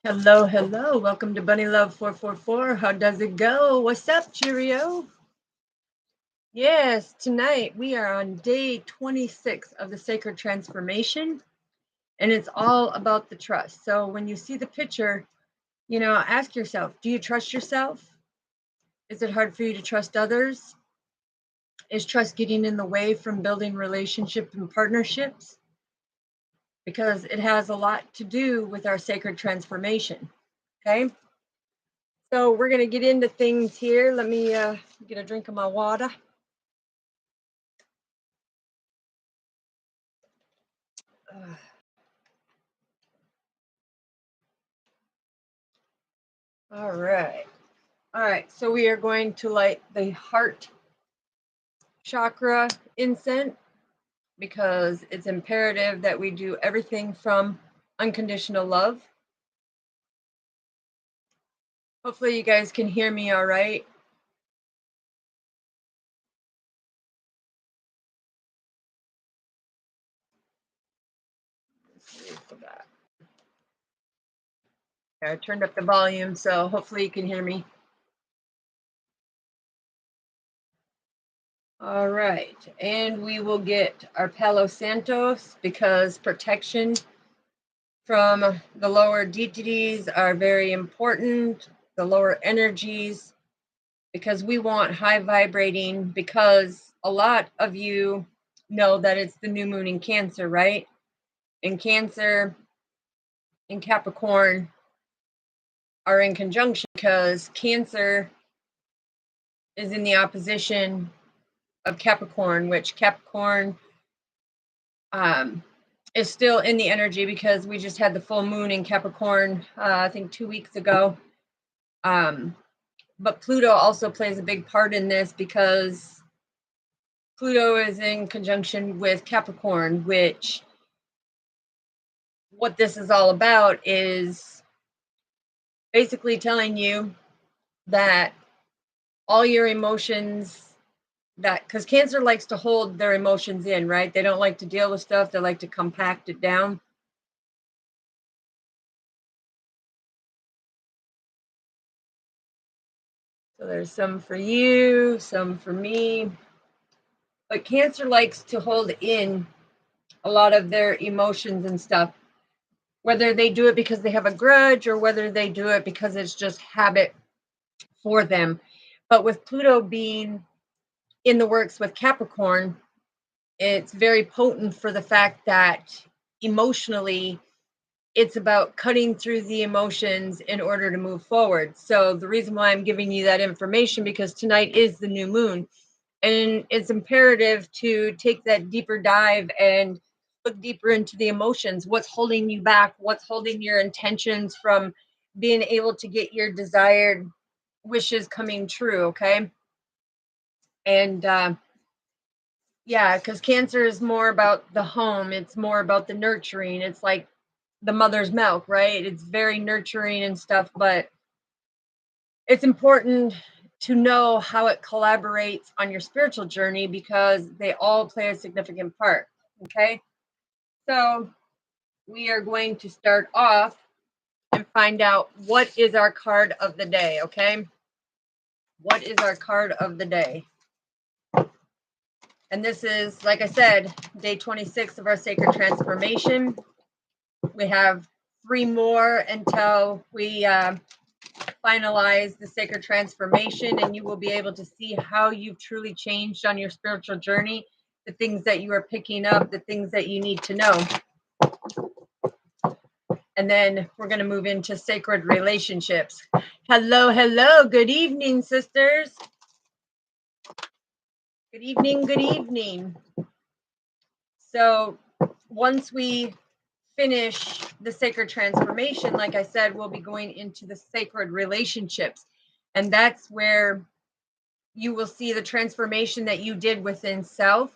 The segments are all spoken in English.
Hello, hello. Welcome to Bunny Love 444. How does it go? What's up, Cheerio? Yes, tonight we are on day 26 of the Sacred Transformation, and it's all about the trust. So when you see the picture, ask yourself, do you trust yourself? Is it hard for you to trust others? Is trust getting in the way from building relationships and partnerships? Because it has a lot to do with our sacred transformation. Okay. So we're going to get into things here. Let me get a drink of my water. All right. All right. So we are going to light the heart chakra incense because it's imperative that we do everything from unconditional love. Hopefully you guys can hear me all right. I turned up the volume, so hopefully you can hear me. All right, and we will get our Palo Santos because protection from the lower deities are very important, the lower energies, because we want high vibrating, because a lot of you know that it's the new moon in Cancer, right? And Cancer and Capricorn are in conjunction because Cancer is in the opposition of Capricorn, which Capricorn is still in the energy because we just had the full moon in Capricorn, I think 2 weeks ago. But Pluto also plays a big part in this because Pluto is in conjunction with Capricorn, which what this is all about is basically telling you that all your emotions, that because Cancer likes to hold their emotions in, right? They don't like to deal with stuff. They like to compact it down. So there's some for you, some for me. But Cancer likes to hold in a lot of their emotions and stuff, whether they do it because they have a grudge or whether they do it because it's just habit for them. But with Pluto being in the works with Capricorn, it's very potent for the fact that emotionally it's about cutting through the emotions in order to move forward. So the reason why I'm giving you that information, because tonight is the new moon, and it's imperative to take that deeper dive and look deeper into the emotions. What's holding you back? What's holding your intentions from being able to get your desired wishes coming true? Okay. And yeah, because Cancer is more about the home, it's more about the nurturing. It's like the mother's milk, right? It's very nurturing and stuff, but it's important to know how it collaborates on your spiritual journey because they all play a significant part. Okay. So we are going to start off and find out what is our card of the day. Okay. What is our card of the day? And this is, like I said, day 26 of our sacred transformation. We have 3 more until we finalize the sacred transformation, and you will be able to see how you've truly changed on your spiritual journey, the things that you are picking up, the things that you need to know. And then we're going to move into sacred relationships. Hello, hello. Good evening, sisters. Good evening, good evening. So once we finish the sacred transformation, like I said, we'll be going into the sacred relationships. And that's where you will see the transformation that you did within self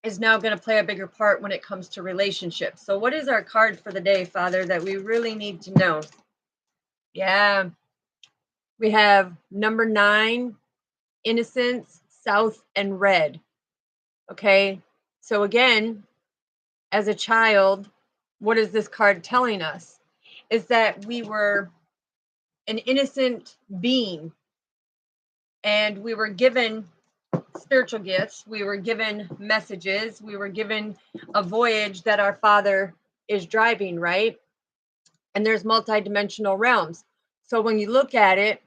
is now going to play a bigger part when it comes to relationships. So what is our card for the day, Father, that we really need to know? Yeah. We have number 9, innocence, south, and red. Okay. So again, as a child, what is this card telling us? is that we were an innocent being, and we were given spiritual gifts, we were given messages, we were given a voyage that our Father is driving, right? And there's multidimensional realms. So when you look at it,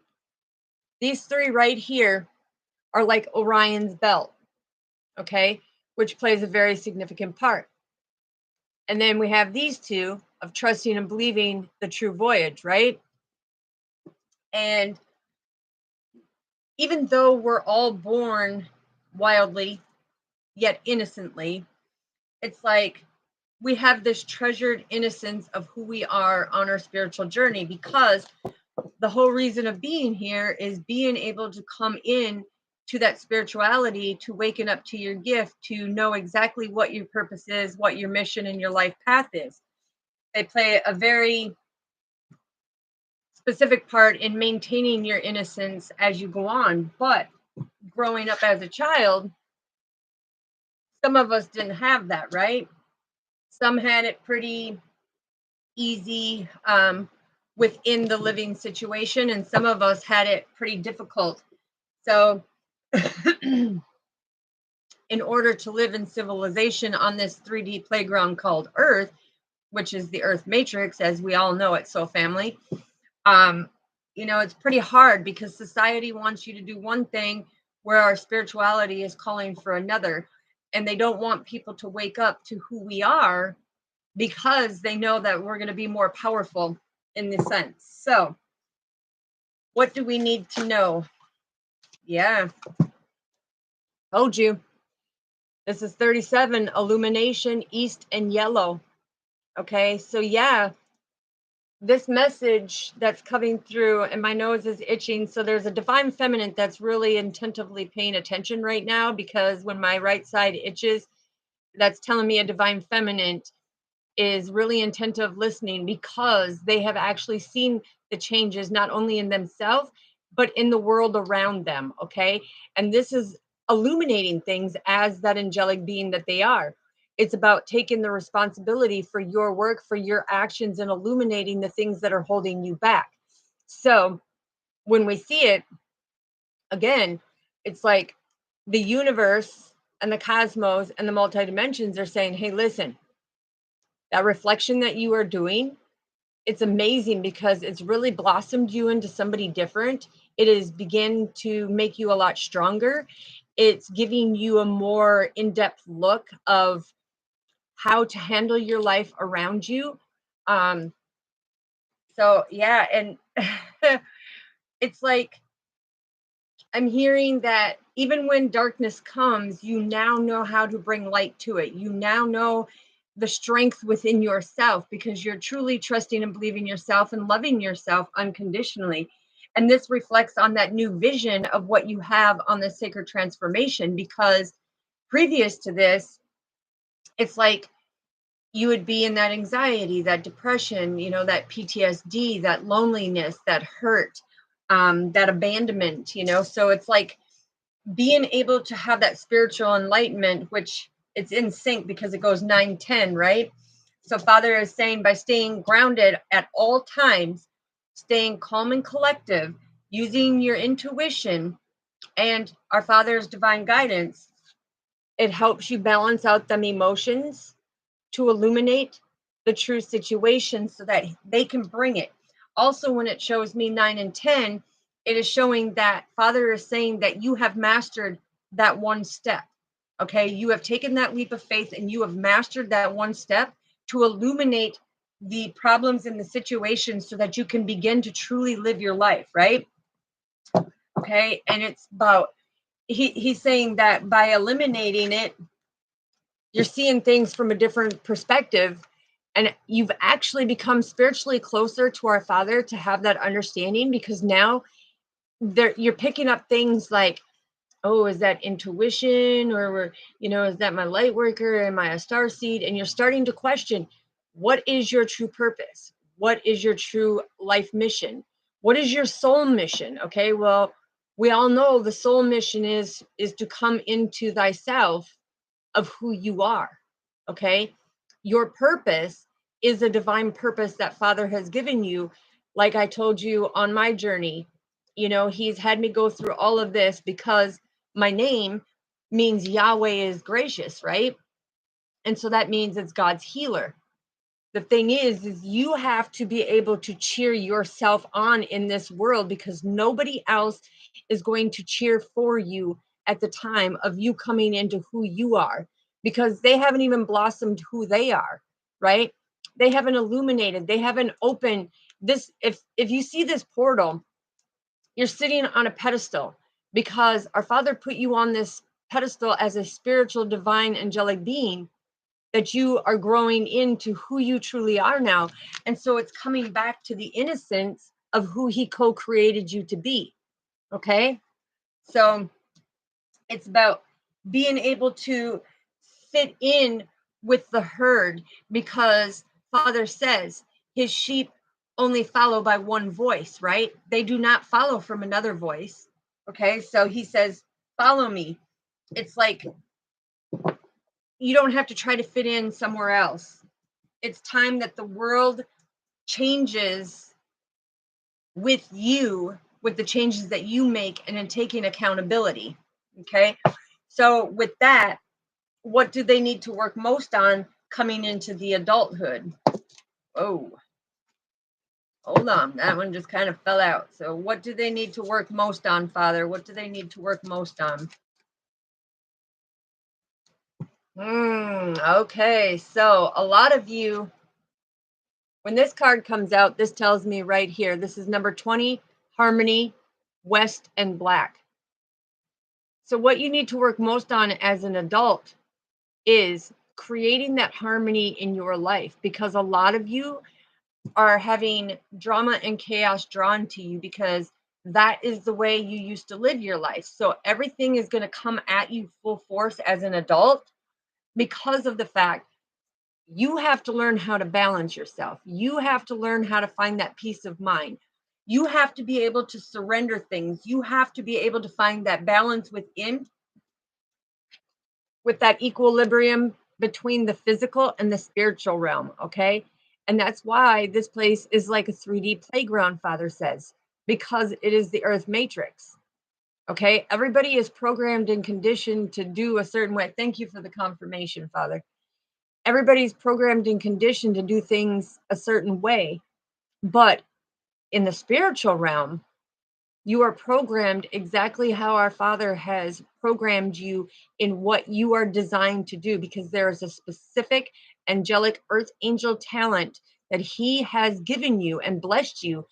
these three right here are like Orion's belt, okay, which plays a very significant part. And then we have these two of trusting and believing the true voyage, right? And even though we're all born wildly, yet innocently, it's like we have this treasured innocence of who we are on our spiritual journey, because the whole reason of being here is being able to come in to that spirituality, to waken up to your gift, to know exactly what your purpose is, what your mission and your life path is. They play a very specific part in maintaining your innocence as you go on. But growing up as a child, some of us didn't have that, right? Some had it pretty easy within the living situation, and some of us had it pretty difficult. So in order to live in civilization on this 3D playground called Earth, which is the Earth Matrix, as we all know it, so family, it's pretty hard because society wants you to do one thing where our spirituality is calling for another. And they don't want people to wake up to who we are, because they know that we're going to be more powerful in this sense. So what do we need to know? Yeah, told you. This is 37, illumination, east and yellow. Okay, so yeah, this message that's coming through, and my nose is itching. So there's a divine feminine that's really attentively paying attention right now, because when my right side itches, that's telling me a divine feminine is really attentive listening, because they have actually seen the changes not only in themselves but in the world around them. Okay, and this is illuminating things as that angelic being that they are. It's about taking the responsibility for your work, for your actions, and illuminating the things that are holding you back. So when we see it again, it's like the universe and the cosmos and the multidimensions are saying, hey, listen, that reflection that you are doing, it's amazing, because it's really blossomed you into somebody different. It is begin to make you a lot stronger. It's giving you a more in-depth look of how to handle your life around you. So yeah, and it's like I'm hearing that even when darkness comes, you now know how to bring light to it. You now know the strength within yourself, because you're truly trusting and believing yourself and loving yourself unconditionally. And this reflects on that new vision of what you have on the sacred transformation, because previous to this, it's like you would be in that anxiety, that depression, that PTSD, that loneliness, that hurt, that abandonment, so it's like being able to have that spiritual enlightenment, which it's in sync because it goes 9-10, right? So Father is saying, by staying grounded at all times, staying calm and collective, using your intuition and our Father's divine guidance, it helps you balance out them emotions to illuminate the true situation so that they can bring it. Also, when it shows me 9 and 10, it is showing that Father is saying that you have mastered that one step. Okay, you have taken that leap of faith and you have mastered that one step to illuminate the problems in the situation so that you can begin to truly live your life, right? Okay, and it's about he's saying that by eliminating it, you're seeing things from a different perspective, and you've actually become spiritually closer to our Father to have that understanding, because now you're picking up things like, oh, is that intuition, or is that my light worker, am I a star seed? And you're starting to question, what is your true purpose? What is your true life mission? What is your soul mission? Okay, well, we all know the soul mission is to come into thyself of who you are. Okay, your purpose is a divine purpose that Father has given you. Like I told you on my journey, he's had me go through all of this because my name means Yahweh is gracious, right? And so that means it's God's healer. The thing is you have to be able to cheer yourself on in this world, because nobody else is going to cheer for you at the time of you coming into who you are, because they haven't even blossomed who they are, right? They haven't illuminated, they haven't opened this. If you see this portal, you're sitting on a pedestal because our Father put you on this pedestal as a spiritual, divine, angelic being, that you are growing into who you truly are now. And so it's coming back to the innocence of who he co-created you to be. Okay. So it's about being able to fit in with the herd, because Father says his sheep only follow by one voice, right? They do not follow from another voice. Okay. So he says, follow me. It's like you don't have to try to fit in somewhere else. It's time that the world changes with you, with the changes that you make, and in taking accountability. Okay. So with that, what do they need to work most on coming into the adulthood? Oh, hold on. That one just kind of fell out. So what do they need to work most on, Father? What do they need to work most on? Okay. So a lot of you, when this card comes out, this tells me right here, this is number 20, harmony, West, and black. So what you need to work most on as an adult is creating that harmony in your life, because a lot of you are having drama and chaos drawn to you because that is the way you used to live your life. So everything is going to come at you full force as an adult, because of the fact you have to learn how to balance yourself. You have to learn how to find that peace of mind. You have to be able to surrender things. You have to be able to find that balance within, with that equilibrium between the physical and the spiritual realm. Okay. And that's why this place is like a 3D playground, Father says, because it is the earth matrix. Okay. Everybody is programmed and conditioned to do a certain way. Thank you for the confirmation, Father. Everybody's programmed and conditioned to do things a certain way. But in the spiritual realm, you are programmed exactly how our Father has programmed you in what you are designed to do, because there is a specific angelic earth angel talent that he has given you and blessed you.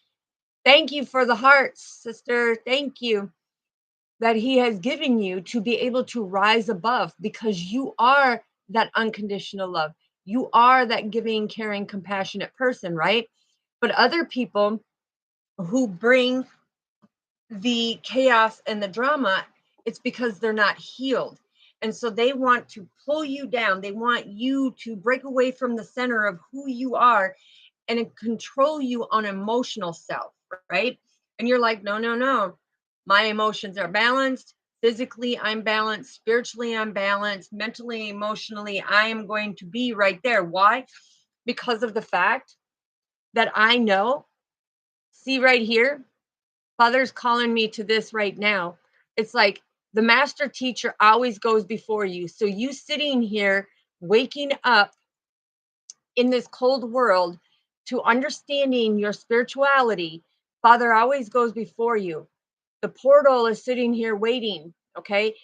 Thank you for the hearts, sister. Thank you that he has given you to be able to rise above, because you are that unconditional love. You are that giving, caring, compassionate person, right? But other people who bring the chaos and the drama, it's because they're not healed. And so they want to pull you down. They want you to break away from the center of who you are and control you on emotional self, right? And you're like, no, no, no. My emotions are balanced. Physically, I'm balanced. Spiritually, I'm balanced. Mentally, emotionally, I am going to be right there. Why? Because of the fact that I know, see right here, Father's calling me to this right now. It's like the master teacher always goes before you. So you sitting here, waking up in this cold world to understanding your spirituality, Father always goes before you. The portal is sitting here waiting. Okay.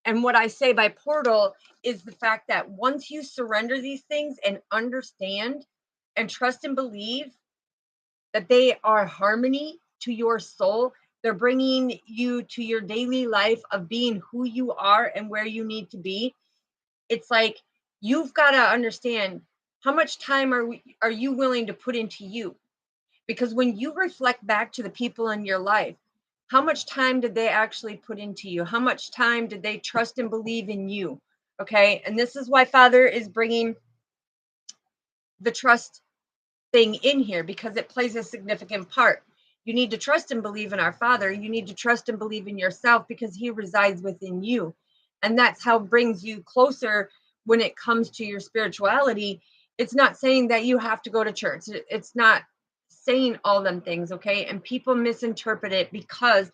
And what I say by portal is the fact that once you surrender these things and understand and trust and believe that they are harmony to your soul, they're bringing you to your daily life of being who you are and where you need to be. It's like you've got to understand, how much time are you willing to put into you? Because when you reflect back to the people in your life, how much time did they actually put into you? How much time did they trust and believe in you? Okay. And this is why Father is bringing the trust thing in here, because it plays a significant part. You need to trust and believe in our Father. You need to trust and believe in yourself, because he resides within you. And that's how it brings you closer when it comes to your spirituality. It's not saying that you have to go to church. It's not saying all them things, okay? And people misinterpret it because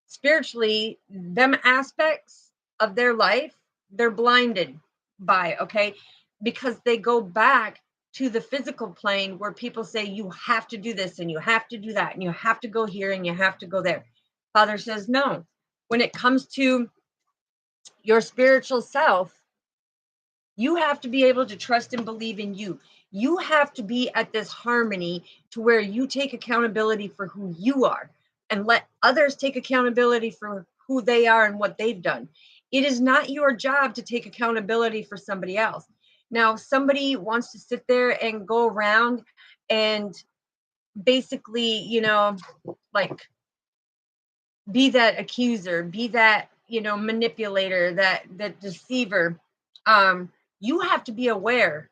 spiritually, them aspects of their life, they're blinded by, okay? Because they go back to the physical plane where people say you have to do this and you have to do that and you have to go here and you have to go there. Father says no. When it comes to your spiritual self, you have to be able to trust and believe in you. You have to be at this harmony to where you take accountability for who you are and let others take accountability for who they are and what they've done. It is not your job to take accountability for somebody else. Now, if somebody wants to sit there and go around and basically, like be that accuser, be that, manipulator, that deceiver, you have to be aware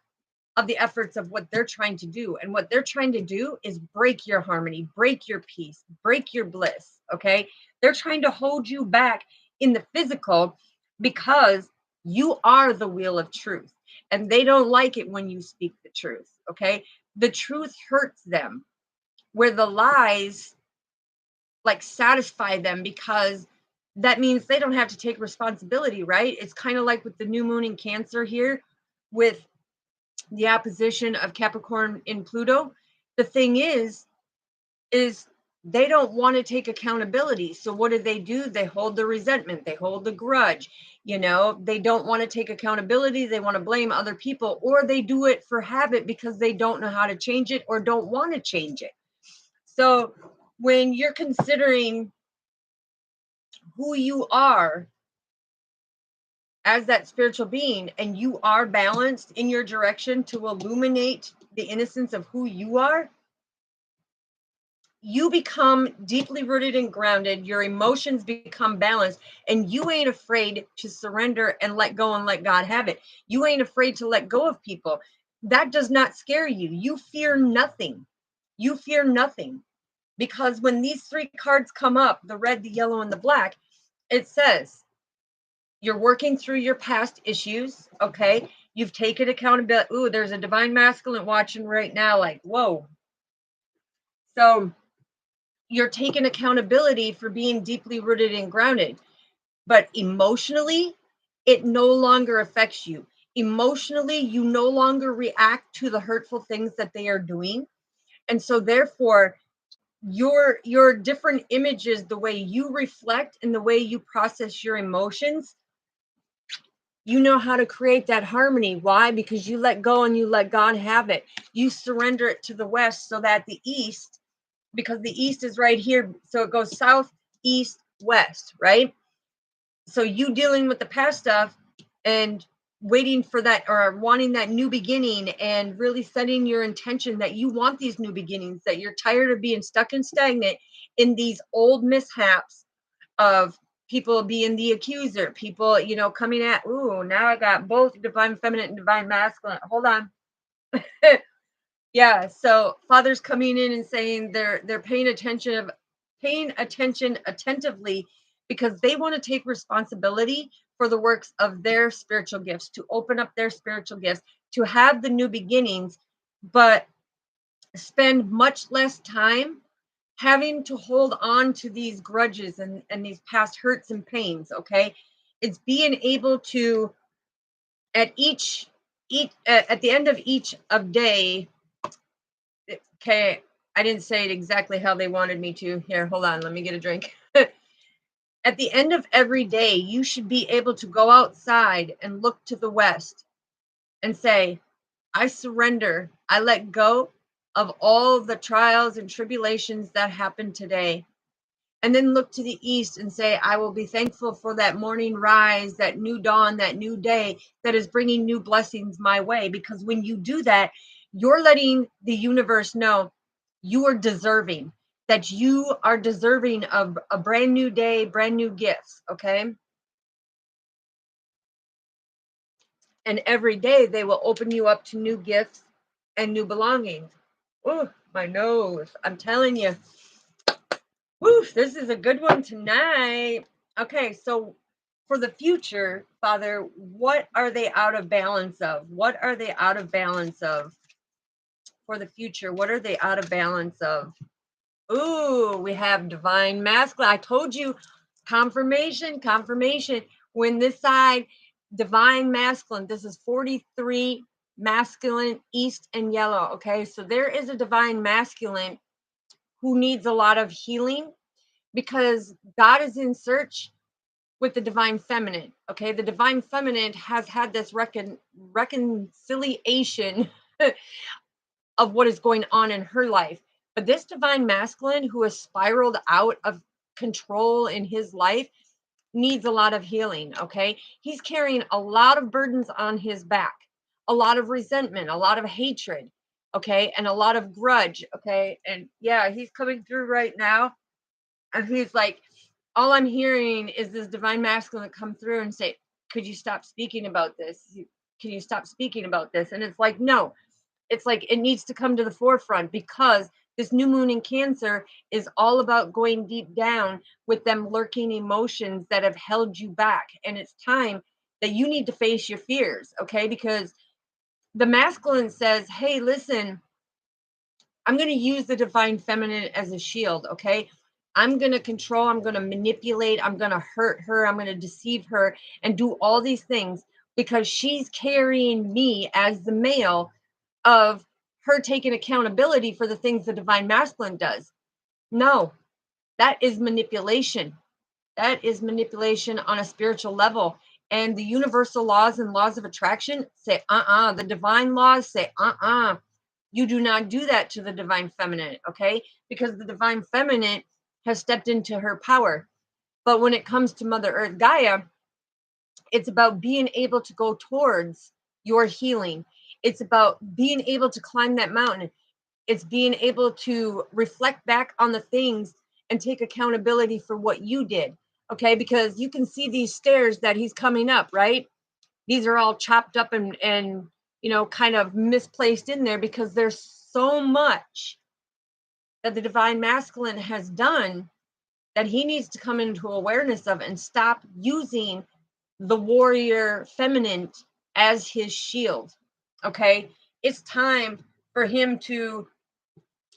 of the efforts of what they're trying to do. And what they're trying to do is break your harmony, break your peace, break your bliss. Okay. They're trying to hold you back in the physical because you are the wheel of truth. And they don't like it when you speak the truth. Okay. The truth hurts them, where the lies like satisfy them because that means they don't have to take responsibility, right? It's kind of like with the new moon in Cancer here with the opposition of Capricorn in Pluto. The thing is they don't want to take accountability. So what do? They hold the resentment, they hold the grudge. They don't want to take accountability. They want to blame other people, or they do it for habit because they don't know how to change it or don't want to change it. So when you're considering who you are as that spiritual being and you are balanced in your direction to illuminate the innocence of who you are, you become deeply rooted and grounded, your emotions become balanced, and you ain't afraid to surrender and let go and let God have it. You ain't afraid to let go of people. That does not scare you. You fear nothing. You fear nothing. Because when these three cards come up, the red, the yellow, and the black, it says, you're working through your past issues, okay? You've taken accountability. Ooh, there's a divine masculine watching right now, like, whoa. So you're taking accountability for being deeply rooted and grounded. But emotionally, it no longer affects you. Emotionally, you no longer react to the hurtful things that they are doing. And so therefore, your different images, the way you reflect and the way you process your emotions, you know how to create that harmony. Why? Because you let go and you let God have it. You surrender it to the west so that the east, because the east is right here, so it goes south, east, west, right? So you dealing with the past stuff and waiting for that or wanting that new beginning and really setting your intention that you want these new beginnings, that you're tired of being stuck and stagnant in these old mishaps of people being the accuser, people, coming at, ooh, now I got both divine feminine and divine masculine. Hold on. Yeah, so Father's coming in and saying they're paying attention attentively because they want to take responsibility for the works of their spiritual gifts, to open up their spiritual gifts, to have the new beginnings, but spend much less time having to hold on to these grudges and these past hurts and pains. Okay, it's being able to at at the end of each of day. Okay, I didn't say it exactly how they wanted me to. Here, hold on, let me get a drink. At the end of every day, you should be able to go outside and look to the west and say, I surrender. I let go of all the trials and tribulations that happened today. And then look to the east and say, I will be thankful for that morning rise, that new dawn, that new day that is bringing new blessings my way. Because when you do that, you're letting the universe know you are deserving, that you are deserving of a brand new day, brand new gifts. Okay. And every day they will open you up to new gifts and new belongings. Oh, my nose. I'm telling you. Woo, this is a good one tonight. Okay, so for the future, Father, what are they out of balance of? What are they out of balance of for the future? What are they out of balance of? Ooh, we have divine masculine. I told you, confirmation, confirmation. When this side, divine masculine, this is 43 masculine, east and yellow. Okay, so there is a divine masculine who needs a lot of healing because God is in search with the divine feminine. Okay, the divine feminine has had this reconciliation of what is going on in her life. But this divine masculine who has spiraled out of control in his life needs a lot of healing. Okay, he's carrying a lot of burdens on his back, a lot of resentment, a lot of hatred. Okay, and a lot of grudge. Okay, and yeah, he's coming through right now. And he's like, all I'm hearing is this divine masculine come through and say, could you stop speaking about this? Can you stop speaking about this? And it's like, no, it's like it needs to come to the forefront because this new moon in Cancer is all about going deep down with them lurking emotions that have held you back. And it's time that you need to face your fears, okay? Because the masculine says, hey, listen, I'm going to use the divine feminine as a shield, okay? I'm going to control, I'm going to manipulate, I'm going to hurt her, I'm going to deceive her and do all these things because she's carrying me as the male of her taking accountability for the things the divine masculine does. No, that is manipulation. That is manipulation on a spiritual level. And the universal laws and laws of attraction say, the divine laws say, you do not do that to the divine feminine, okay? Because the divine feminine has stepped into her power. But when it comes to Mother Earth Gaia, it's about being able to go towards your healing. It's about being able to climb that mountain. It's being able to reflect back on the things and take accountability for what you did. Okay, because you can see these stairs that he's coming up, right? These are all chopped up and kind of misplaced in there because there's so much that the divine masculine has done that he needs to come into awareness of and stop using the warrior feminine as his shield. Okay, it's time for him to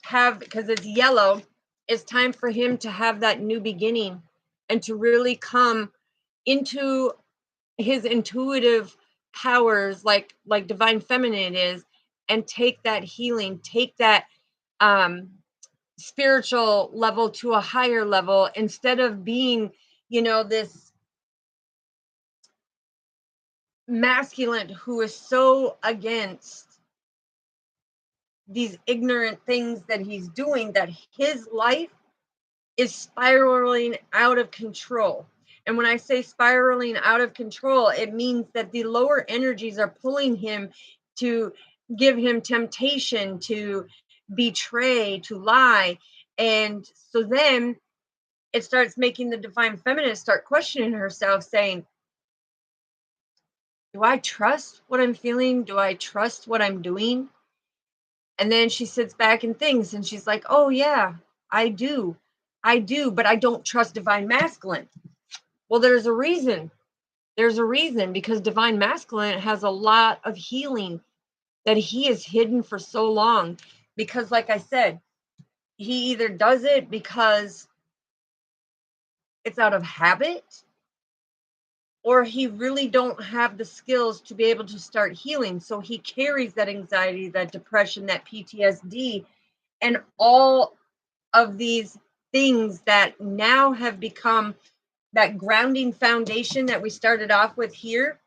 have, because it's yellow, it's time for him to have that new beginning and to really come into his intuitive powers like divine feminine is, and take that healing, take that spiritual level to a higher level instead of being this masculine who is so against these ignorant things that he's doing, that his life is spiraling out of control. And when I say spiraling out of control, it means that the lower energies are pulling him to give him temptation, to betray, to lie. And so then it starts making the divine feminine start questioning herself, saying, do I trust what I'm feeling? Do I trust what I'm doing? And then she sits back and thinks, and she's like, oh, yeah, I do. But I don't trust divine masculine. Well, there's a reason. There's a reason, because divine masculine has a lot of healing that he has hidden for so long. Because, like I said, he either does it because it's out of habit, or he really don't have the skills to be able to start healing. So he carries that anxiety, that depression, that PTSD, and all of these things that now have become that grounding foundation that we started off with here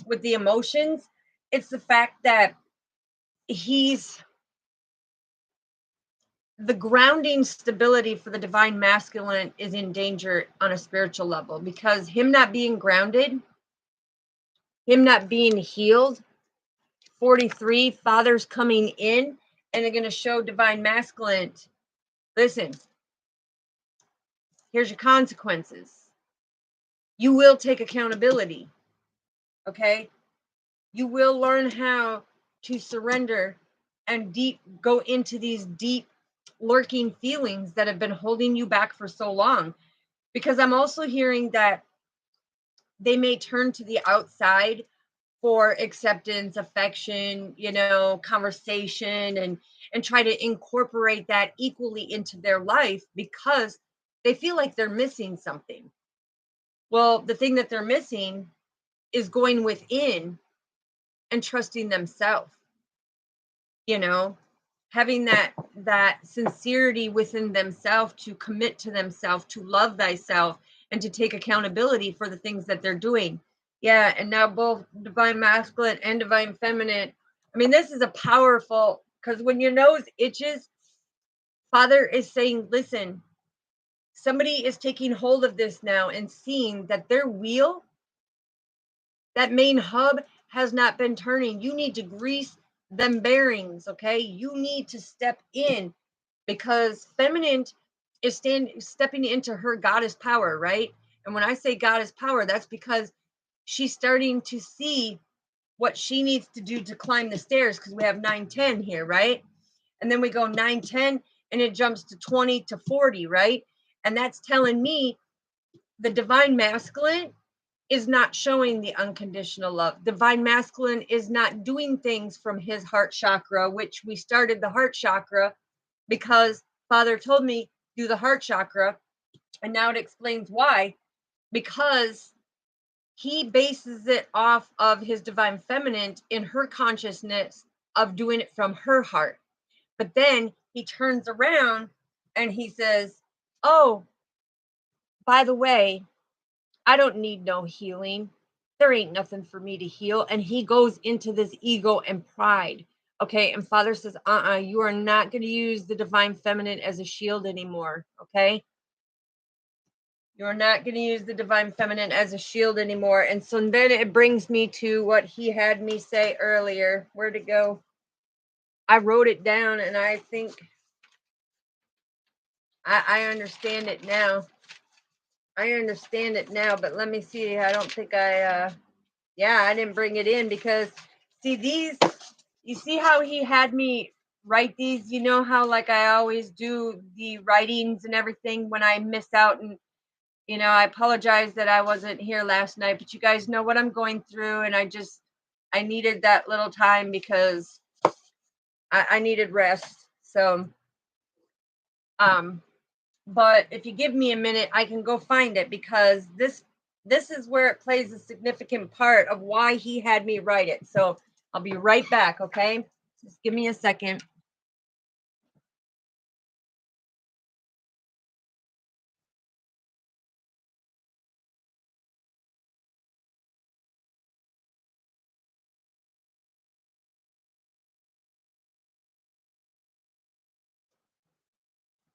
with the emotions. It's the fact that he's the grounding stability for the divine masculine is in danger on a spiritual level, because him not being grounded, him not being healed. 43 fathers coming in, and they're going to show divine masculine, listen, here's your consequences. You will take accountability. Okay, you will learn how to surrender and go into these deep lurking feelings that have been holding you back for so long. Because I'm also hearing that they may turn to the outside for acceptance, affection, conversation, and try to incorporate that equally into their life because they feel like they're missing something. Well, the thing that they're missing is going within and trusting themselves, you know, having that sincerity within themselves to commit to themselves, to love thyself, and to take accountability for the things that they're doing. Yeah, and now both divine masculine and divine feminine. I mean, this is a powerful, because when your nose itches, Father is saying, listen, somebody is taking hold of this now and seeing that their wheel, that main hub, has not been turning. You need to grease them bearings, okay? You need to step in, because feminine is stepping into her goddess power, right? And when I say goddess power, that's because she's starting to see what she needs to do to climb the stairs, because we have 9, 10 here, right? And then we go 9, 10, and it jumps to 20 to 40, right? And that's telling me the divine masculine is not showing the unconditional love. Divine masculine is not doing things from his heart chakra, which we started the heart chakra because Father told me do the heart chakra. And now it explains why. Because he bases it off of his divine feminine in her consciousness of doing it from her heart. But then he turns around and he says, oh, by the way, I don't need no healing. There ain't nothing for me to heal. And he goes into this ego and pride. Okay. And Father says, you are not going to use the divine feminine as a shield anymore. Okay. You're not going to use the divine feminine as a shield anymore. And so then it brings me to what he had me say earlier. Where'd it go? I wrote it down and I think I understand it now. I understand it now, but let me see. I don't think I didn't bring it in because see you see how he had me write these, you know how like I always do the writings and everything when I miss out, and I apologize that I wasn't here last night, but you guys know what I'm going through, and I needed that little time because I needed rest. So but if you give me a minute, I can go find it, because this is where it plays a significant part of why he had me write it. So I'll be right back, okay? Just give me a second.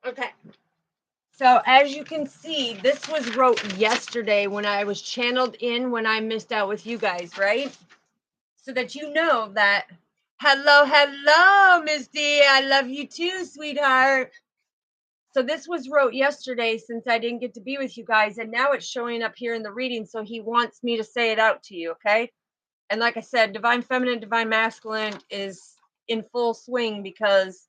Okay. So as you can see, this was wrote yesterday when I was channeled in, when I missed out with you guys, right? So that you know that, hello, Miss D. I love you too, sweetheart. So this was wrote yesterday since I didn't get to be with you guys, and now it's showing up here in the reading, so he wants me to say it out to you, okay? And like I said, divine feminine, divine masculine is in full swing because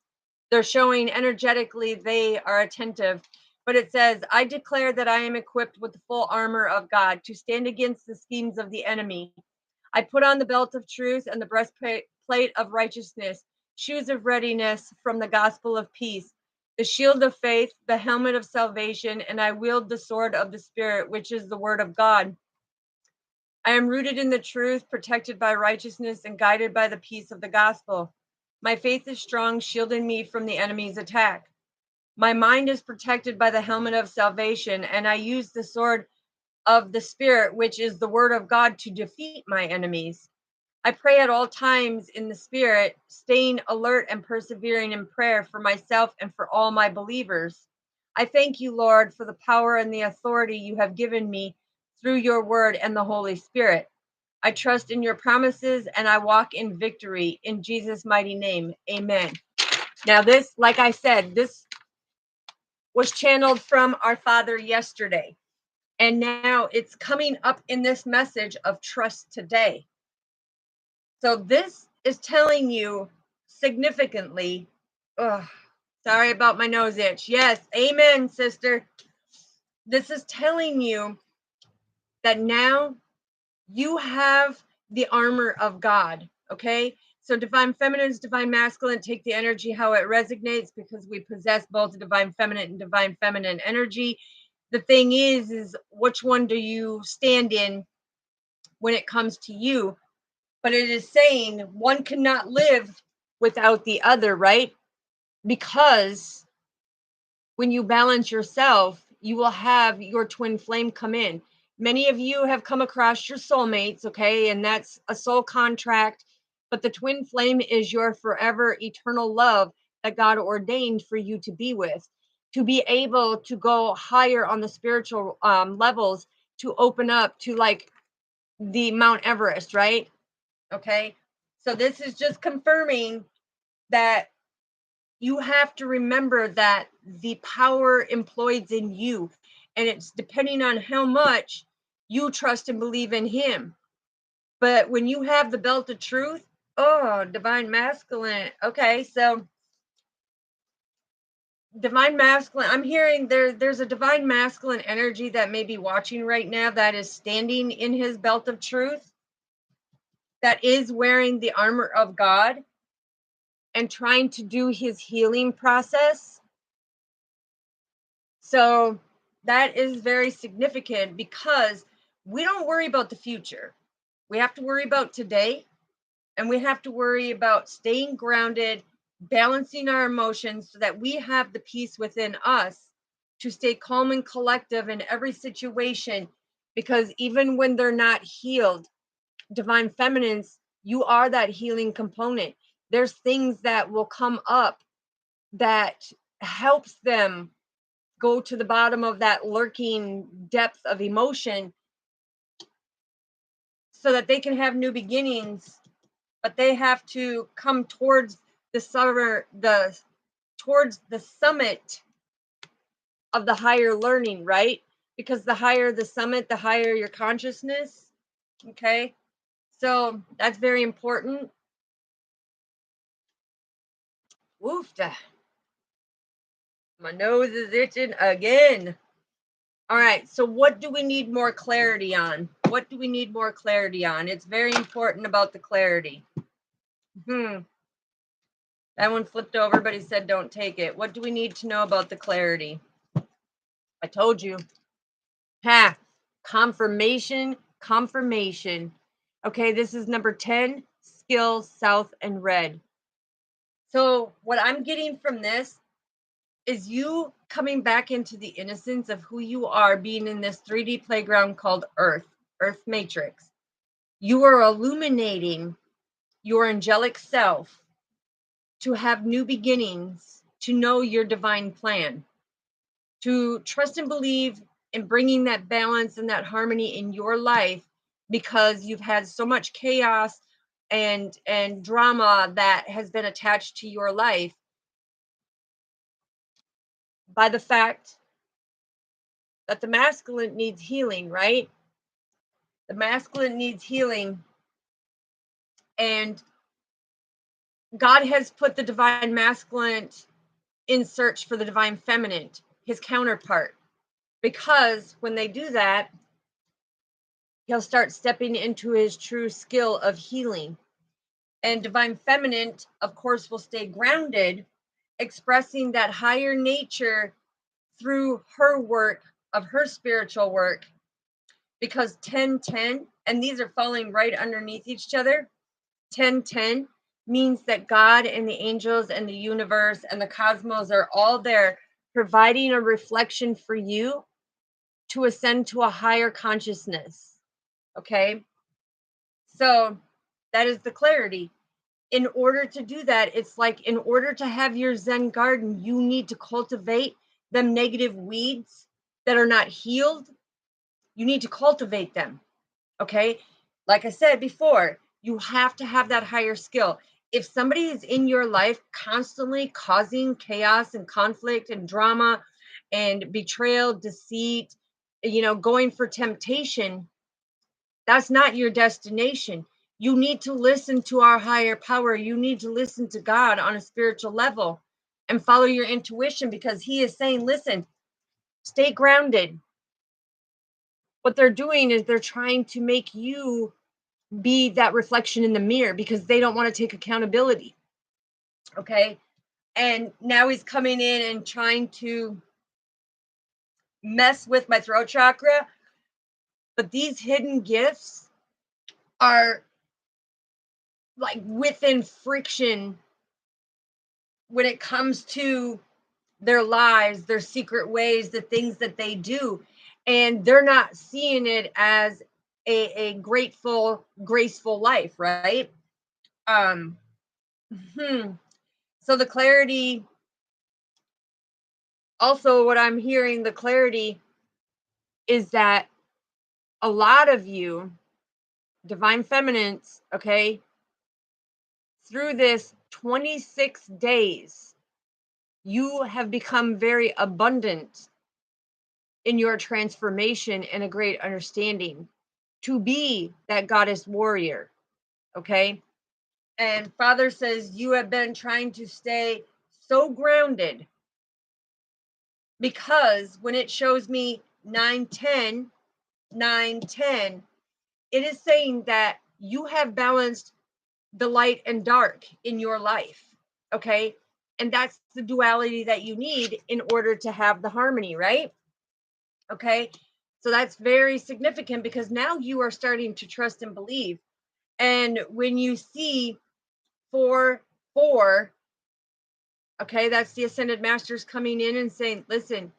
they're showing energetically they are attentive. But it says, I declare that I am equipped with the full armor of God to stand against the schemes of the enemy. I put on the belt of truth and the breastplate of righteousness, shoes of readiness from the gospel of peace, the shield of faith, the helmet of salvation, and I wield the sword of the Spirit, which is the word of God. I am rooted in the truth, protected by righteousness, and guided by the peace of the gospel. My faith is strong, shielding me from the enemy's attack. My mind is protected by the helmet of salvation, and I use the sword of the Spirit, which is the word of God, to defeat my enemies. I pray at all times in the Spirit, staying alert and persevering in prayer for myself and for all my believers. I thank you, Lord, for the power and the authority you have given me through your word and the Holy Spirit. I trust in your promises and I walk in victory in Jesus' mighty name. Amen. Now this, like I said, this was channeled from our Father yesterday. And now it's coming up in this message of trust today. So this is telling you significantly, sorry about my nose itch. Yes, amen, sister. This is telling you that now You have the armor of God, okay? So divine feminine is divine masculine. Take the energy how it resonates, because we possess both divine feminine and divine feminine energy. The thing is which one do you stand in when it comes to you? But it is saying one cannot live without the other, right? Because when you balance yourself, you will have your twin flame come in. Many of you have come across your soulmates, okay? And that's a soul contract. But the twin flame is your forever eternal love that God ordained for you to be with, to be able to go higher on the spiritual levels, to open up to like the Mount Everest, right? Okay. So this is just confirming that you have to remember that the power employed in you, and it's depending on how much you trust and believe in him. But when you have the belt of truth, oh, divine masculine. Okay, so divine masculine, I'm hearing there's a divine masculine energy that may be watching right now that is standing in his belt of truth, that is wearing the armor of God and trying to do his healing process. So that is very significant, because we don't worry about the future. We have to worry about today, and we have to worry about staying grounded, balancing our emotions so that we have the peace within us to stay calm and collective in every situation. Because even when they're not healed, divine feminines, you are that healing component. There's things that will come up that helps them go to the bottom of that lurking depth of emotion so that they can have new beginnings, but they have to come towards towards the summit of the higher learning, right? Because the higher the summit, the higher your consciousness. Okay, so that's very important. Woofda, my nose is itching again. All right, so what do we need more clarity on? What do we need more clarity on? It's very important about the clarity. That one flipped over, but he said don't take it. What do we need to know about the clarity? I told you. Ha! Confirmation, confirmation. Okay, this is number 10, skill, south, and red. So what I'm getting from this is you coming back into the innocence of who you are, being in this 3D playground called Earth Matrix. You are illuminating your angelic self to have new beginnings, to know your divine plan, to trust and believe in bringing that balance and that harmony in your life, because you've had so much chaos and drama that has been attached to your life by the fact that the masculine needs healing, right? The masculine needs healing, and God has put the divine masculine in search for the divine feminine, his counterpart, because when they do that, he'll start stepping into his true skill of healing. And divine feminine, of course, will stay grounded, expressing that higher nature through her work of her spiritual work. Because 10-10, and these are falling right underneath each other, 10-10 means that God and the angels and the universe and the cosmos are all there providing a reflection for you to ascend to a higher consciousness. Okay, so that is the clarity. In order to do that, it's like, in order to have your Zen garden, you need to cultivate them negative weeds that are not healed. You need to cultivate them. Okay, like I said before, you have to have that higher skill. If somebody is in your life constantly causing chaos and conflict and drama and betrayal, deceit, going for temptation, that's not your destination. You need to listen to our higher power. You need to listen to God on a spiritual level and follow your intuition, because he is saying, listen, stay grounded. what they're doing is they're trying to make you be that reflection in the mirror because they don't want to take accountability. Okay. And now he's coming in and trying to mess with my throat chakra. But these hidden gifts are like within friction when it comes to their lives, their secret ways, the things that they do. And they're not seeing it as a grateful, graceful life, right? Um, so the clarity, also what I'm hearing, the clarity is that a lot of you, divine feminines, okay, through this 26 days, you have become very abundant in your transformation and a great understanding to be that goddess warrior. Okay. And Father says you have been trying to stay so grounded because when it shows me 910, 910, it is saying that you have balanced the light and dark in your life. Okay. And that's the duality that you need in order to have the harmony, right? Okay. So that's very significant because now you are starting to trust and believe. And when you see 4, 4, okay, that's the ascended masters coming in and saying, listen,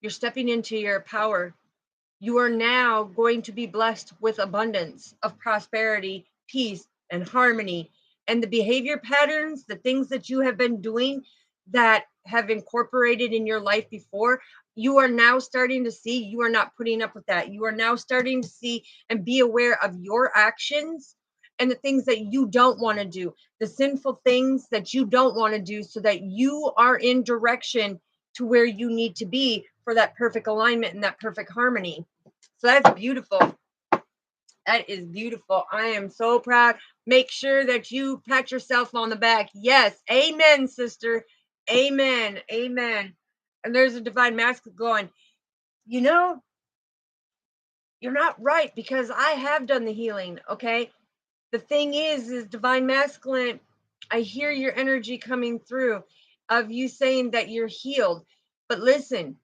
you're stepping into your power. You are now going to be blessed with abundance of prosperity, peace, and harmony. And the behavior patterns, the things that you have been doing that have incorporated in your life before, you are now starting to see you are not putting up with that. You are now starting to see and be aware of your actions and the things that you don't want to do, the sinful things that you don't want to do, so that you are in direction to where you need to be for that perfect alignment and that perfect harmony. So that's beautiful. That is beautiful. I am so proud. Make sure that you pat yourself on the back. Yes. Amen, sister. Amen. Amen. And there's a divine masculine going, you know, you're not right because I have done the healing. Okay. The thing is divine masculine, I hear your energy coming through of you saying that you're healed. But listen,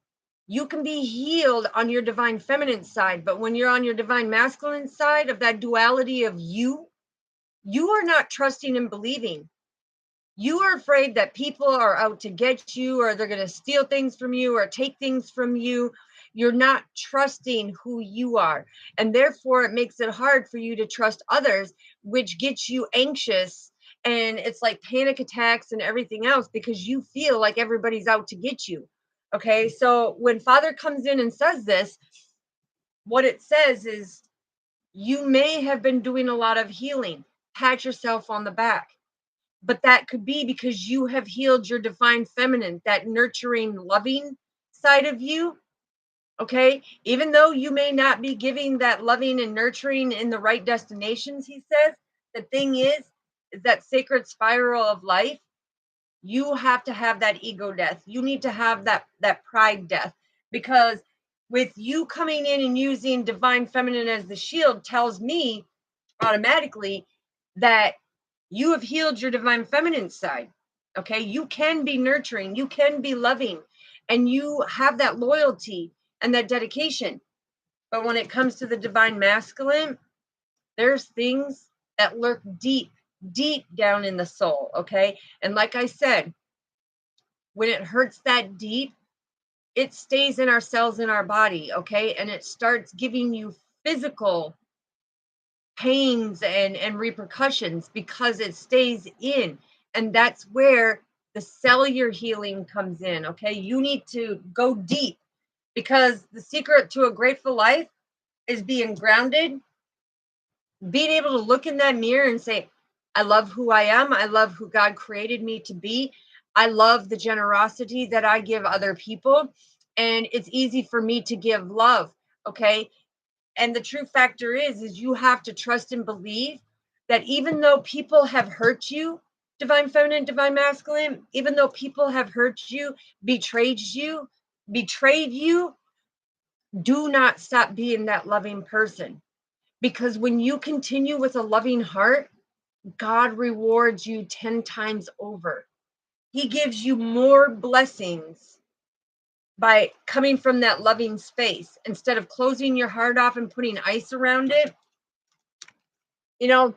you can be healed on your divine feminine side, but when you're on your divine masculine side of that duality of you are not trusting and believing. You are afraid that people are out to get you, or they're going to steal things from you or take things from you. You're not trusting who you are. And therefore, it makes it hard for you to trust others, which gets you anxious. And it's like panic attacks and everything else because you feel like everybody's out to get you. Okay. So when Father comes in and says this, what it says is you may have been doing a lot of healing. Pat yourself on the back. But that could be because you have healed your divine feminine, that nurturing, loving side of you. Okay. Even though you may not be giving that loving and nurturing in the right destinations, he says, the thing is that sacred spiral of life, you have to have that ego death. You need to have that pride death, because with you coming in and using divine feminine as the shield tells me automatically that you have healed your divine feminine side. Okay. You can be nurturing, you can be loving, and you have that loyalty and that dedication. But when it comes to the divine masculine, there's things that lurk deep, deep down in the soul. Okay. And like I said, when it hurts that deep, it stays in our cells in our body. Okay. And it starts giving you physical pains and repercussions because it stays in. And that's where the cellular healing comes in. Okay. You need to go deep, because the secret to a grateful life is being grounded, being able to look in that mirror and say, I love who I am. I love who God created me to be. I love the generosity that I give other people. And it's easy for me to give love. Okay. And the true factor is you have to trust and believe that even though people have hurt you, divine feminine, divine masculine, even though people have hurt you, betrayed you, Do not stop being that loving person, because when you continue with a loving heart, God rewards you 10 times over. He gives you more blessings by coming from that loving space. Instead of closing your heart off and putting ice around it, you know,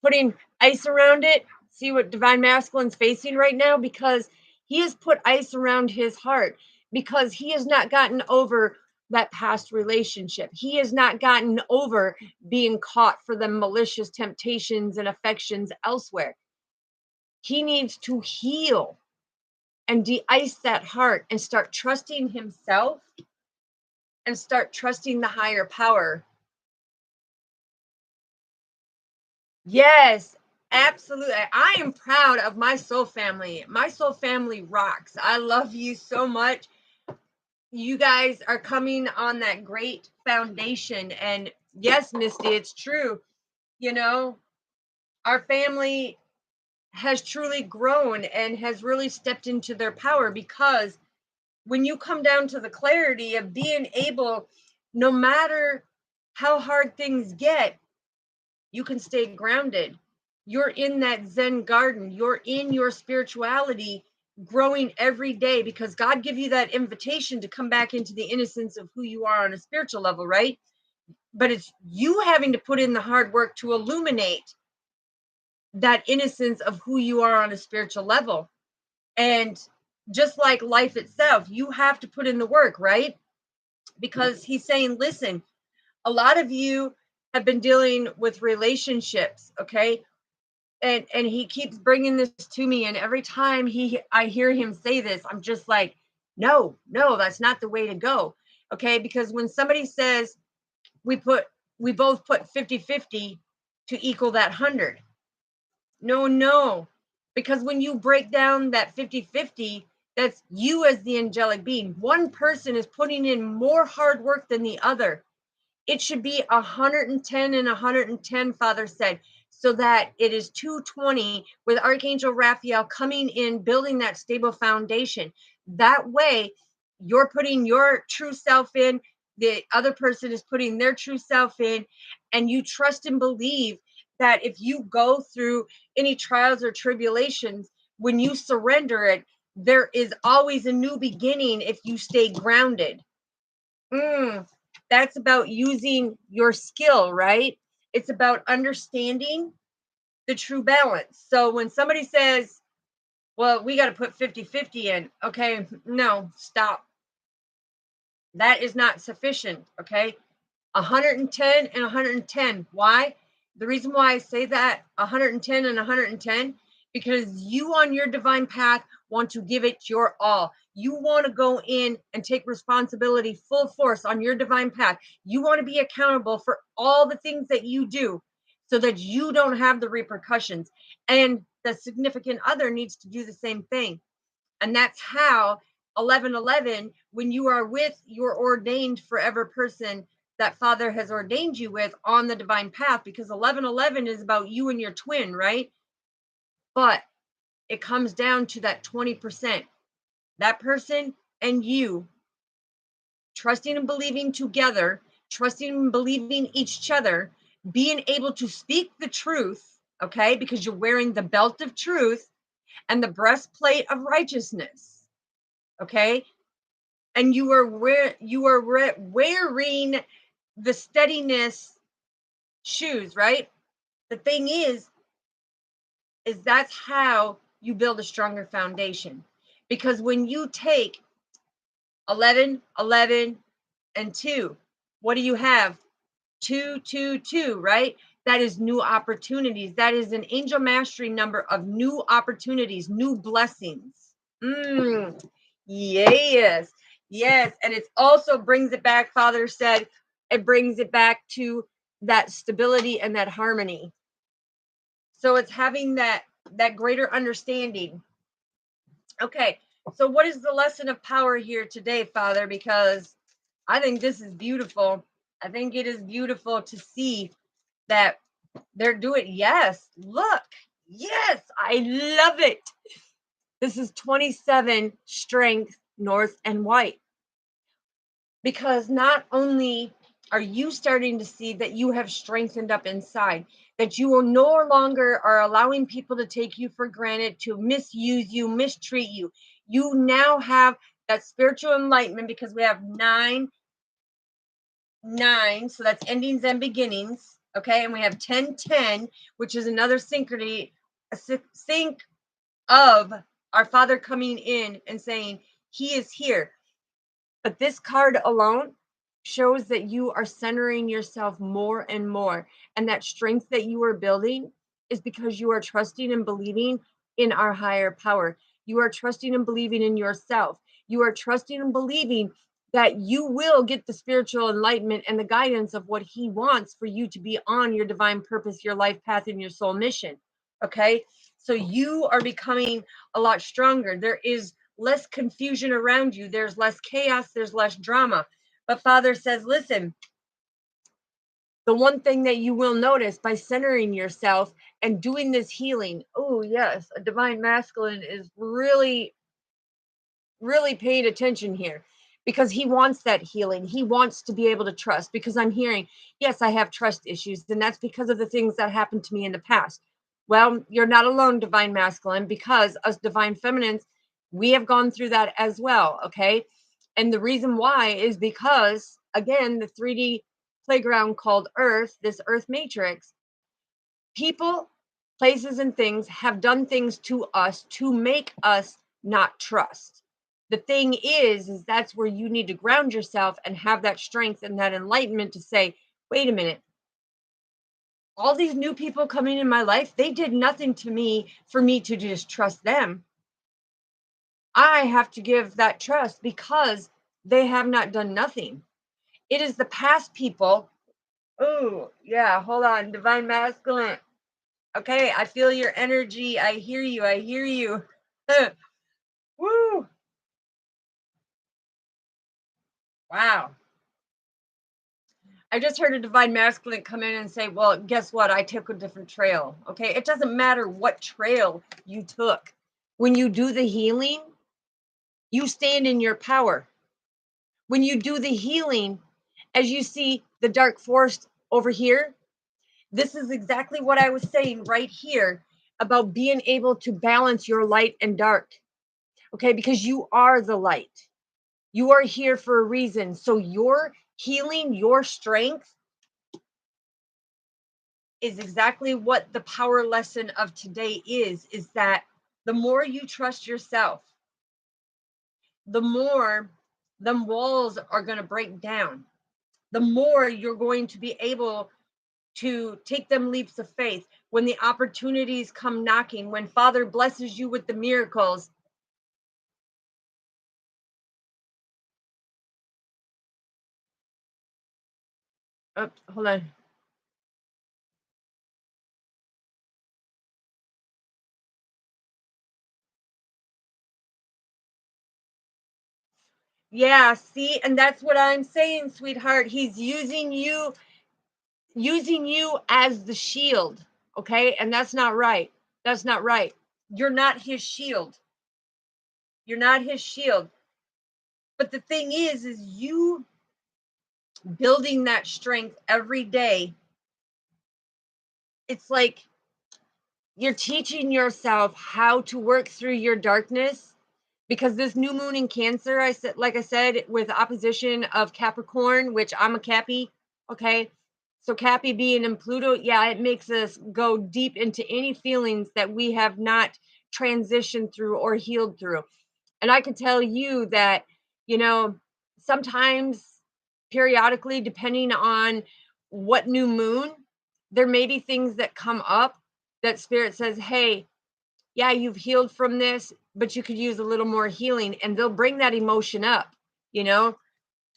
putting ice around it. See what Divine Masculine's facing right now? Because he has put ice around his heart, because he has not gotten over that past relationship. He has not gotten over being caught for the malicious temptations and affections elsewhere. He needs to heal and de-ice that heart and start trusting himself and start trusting the higher power. Yes, absolutely. I am proud of my soul family. My soul family rocks. I love you so much. You guys are coming on that great foundation. And yes, Misty, it's true. You know, our family has truly grown and has really stepped into their power, because when you come down to the clarity of being able, no matter how hard things get, you can stay grounded. You're in that Zen garden. You're in your spirituality, growing every day, because God give you that invitation to come back into the innocence of who you are on a spiritual level, right? But it's you having to put in the hard work to illuminate that innocence of who you are on a spiritual level. And just like life itself, you have to put in the work, right? Because he's saying, listen, a lot of you have been dealing with relationships, okay? And he keeps bringing this to me, and every time I hear him say this, I'm just like, no, that's not the way to go. Okay, because when somebody says we both put 50-50 to equal that 100, no, because when you break down that 50-50, that's you as the angelic being. One person is putting in more hard work than the other. It should be 110 and 110, Father said, so that it is 220, with Archangel Raphael coming in, building that stable foundation. That way, you're putting your true self in, the other person is putting their true self in, and you trust and believe that if you go through any trials or tribulations, when you surrender it, there is always a new beginning if you stay grounded. That's about using your skill, right? It's about understanding the true balance. So when somebody says, well, we got to put 50-50 in, okay, no, stop. That is not sufficient, okay? 110 and 110. Why? The reason why I say that 110 and 110, because you on your divine path want to give it your all. You want to go in and take responsibility full force on your divine path. You want to be accountable for all the things that you do, so that you don't have the repercussions. And the significant other needs to do the same thing. And that's how 1111, when you are with your ordained forever person that Father has ordained you with on the divine path, because 1111 is about you and your twin, right? But it comes down to that 20%, that person and you trusting and believing together, trusting and believing each other, being able to speak the truth, okay? Because you're wearing the belt of truth and the breastplate of righteousness, okay? And wearing the steadiness shoes, right? The thing is that's how you build a stronger foundation. Because when you take 11, 11, and 2, what do you have? 2, 2, 2, right? That is new opportunities. That is an angel mastery number of new opportunities, new blessings. Yes, yes. And it also brings it back, Father said, it brings it back to that stability and that harmony. So it's having that greater understanding. Okay, so what is the lesson of power here today, Father? Because I think this is beautiful. I think it is beautiful to see that they're doing. Yes, look. Yes, I love it. This is 27 strength, north and white. because not only are you starting to see that you have strengthened up inside, that you are no longer are allowing people to take you for granted, to misuse you, mistreat you. You now have that spiritual enlightenment, because we have nine, so that's endings and beginnings. Okay, and we have 10, which is another synchrony, a sync of our Father coming in and saying He is here. But this card alone shows that you are centering yourself more and more. And that strength that you are building is because you are trusting and believing in our higher power. You are trusting and believing in yourself. You are trusting and believing that you will get the spiritual enlightenment and the guidance of what He wants for you to be on your divine purpose, your life path, and your soul mission. Okay. So you are becoming a lot stronger. There is less confusion around you. There's less chaos. There's less drama. But Father says, listen, the one thing that you will notice by centering yourself and doing this healing, oh, yes, a divine masculine is really, really paying attention here, because he wants that healing. He wants to be able to trust, because I'm hearing, yes, I have trust issues, and that's because of the things that happened to me in the past. Well, you're not alone, divine masculine, because us divine feminines, we have gone through that as well. Okay. And the reason why is because, again, the 3D playground called Earth, this Earth matrix, people, places, and things have done things to us to make us not trust. The thing is that's where you need to ground yourself and have that strength and that enlightenment to say, wait a minute, all these new people coming in my life, they did nothing to me for me to just trust them. I have to give that trust because they have not done nothing. It is the past people. Oh, yeah, hold on, divine masculine. Okay, I feel your energy. I hear you. I hear you. Woo! Wow. I just heard a divine masculine come in and say, well, guess what? I took a different trail. Okay, it doesn't matter what trail you took. When you do the healing, you stand in your power. When you do the healing, as you see the dark forest over here, this is exactly what I was saying right here about being able to balance your light and dark. Okay, because you are the light. You are here for a reason. So your healing, your strength is exactly what the power lesson of today is that the more you trust yourself, the more them walls are going to break down. The more you're going to be able to take them leaps of faith when the opportunities come knocking, when Father blesses you with the miracles. Oh, hold on. Yeah, see, and that's what I'm saying, sweetheart. He's using you as the shield. Okay, and that's not right. That's not right. You're not his shield. You're not his shield. But the thing is you building that strength every day. It's like you're teaching yourself how to work through your darkness, because this new moon in Cancer, I said, like I said, with opposition of Capricorn, which I'm a Cappy. Okay, so Cappy being in Pluto, yeah, it makes us go deep into any feelings that we have not transitioned through or healed through. And I can tell you that, you know, sometimes periodically, depending on what new moon, there may be things that come up that spirit says, hey, yeah, you've healed from this, but you could use a little more healing. And they'll bring that emotion up. You know,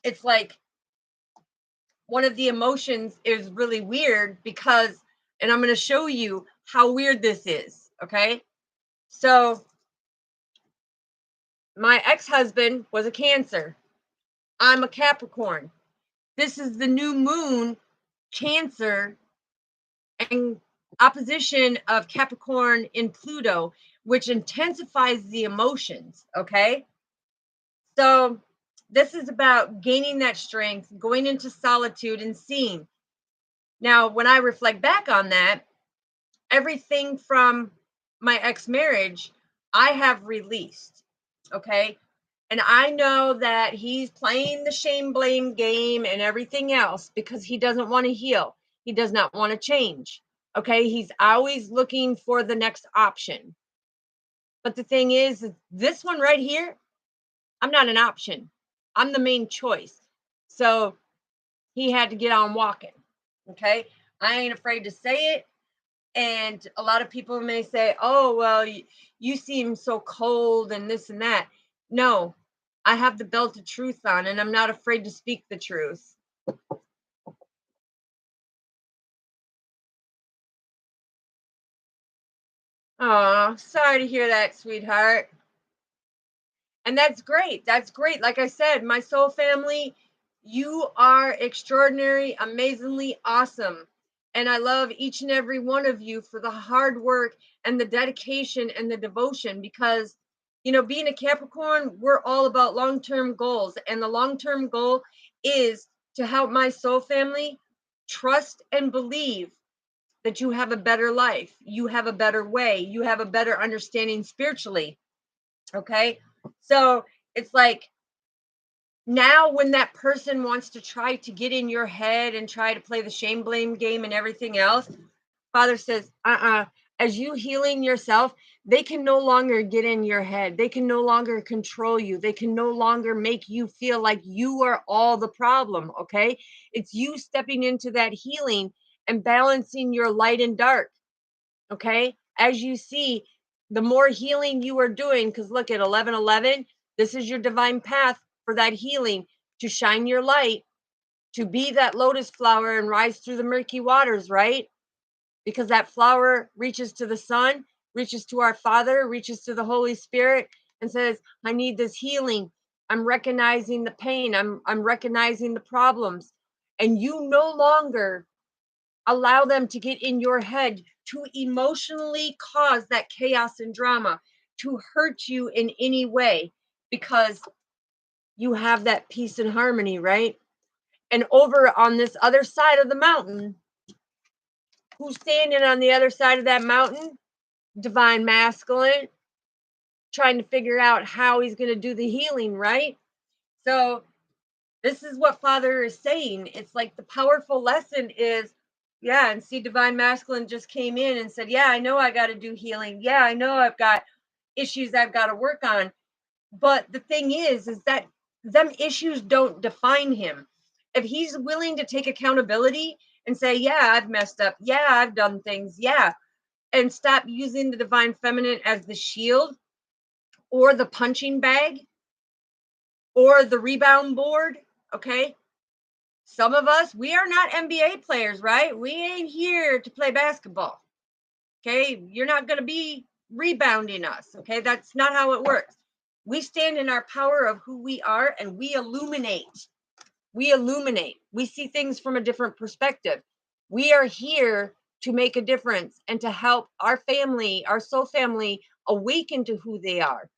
it's like one of the emotions is really weird because, and I'm going to show you how weird this is. Okay. So my ex-husband was a Cancer. I'm a Capricorn. This is the new moon, Cancer, and opposition of Capricorn in Pluto, which intensifies the emotions. Okay. So This is about gaining that strength, going into solitude and seeing. Now, when I reflect back on that, everything from my ex-marriage, I have released. Okay. And I know that he's playing the shame blame game and everything else because he doesn't want to heal. He does not want to change. Okay. He's always looking for the next option. But the thing is, this one right here, I'm not an option. I'm the main choice. So he had to get on walking. Okay. I ain't afraid to say it. And a lot of people may say, oh, well, you seem so cold and this and that. No, I have the belt of truth on and I'm not afraid to speak the truth. Oh, sorry to hear that, sweetheart. And that's great. That's great. Like I said, my soul family, you are extraordinary, amazingly awesome. And I love each and every one of you for the hard work and the dedication and the devotion because, being a Capricorn, we're all about long term goals. And the long term goal is to help my soul family trust and believe that you have a better life, you have a better way, you have a better understanding spiritually. Okay. So it's like now when that person wants to try to get in your head and try to play the shame blame game and everything else, Father says, as you healing yourself, they can no longer get in your head. They can no longer control you. They can no longer make you feel like you are all the problem. Okay. It's you stepping into that healing and balancing your light and dark. Okay. As you see, the more healing you are doing, because look at 1111, this is your divine path for that healing to shine your light, to be that lotus flower and rise through the murky waters, right? Because that flower reaches to the sun, reaches to our Father, reaches to the Holy Spirit, and says, I need this healing. I'm recognizing the pain, I'm recognizing the problems. And you no longer allow them to get in your head to emotionally cause that chaos and drama, to hurt you in any way, because you have that peace and harmony, right? And over on this other side of the mountain, who's standing on the other side of that mountain? Divine masculine, trying to figure out how he's going to do the healing, right? So this is what Father is saying. It's like the powerful lesson is, yeah, and see, divine masculine just came in and said, yeah, I know I got to do healing. Yeah, I know I've got issues I've got to work on. But the thing is that them issues don't define him. If he's willing to take accountability and say, yeah, I've messed up. Yeah, I've done things. Yeah. And stop using the divine feminine as the shield or the punching bag or the rebound board. Okay. Some of us, we are not NBA players, right? We ain't here to play basketball. Okay. You're not going to be rebounding us. Okay. That's not how it works. We stand in our power of who we are and we illuminate. We illuminate. We see things from a different perspective. We are here to make a difference and to help our family, our soul family, awaken to who they are,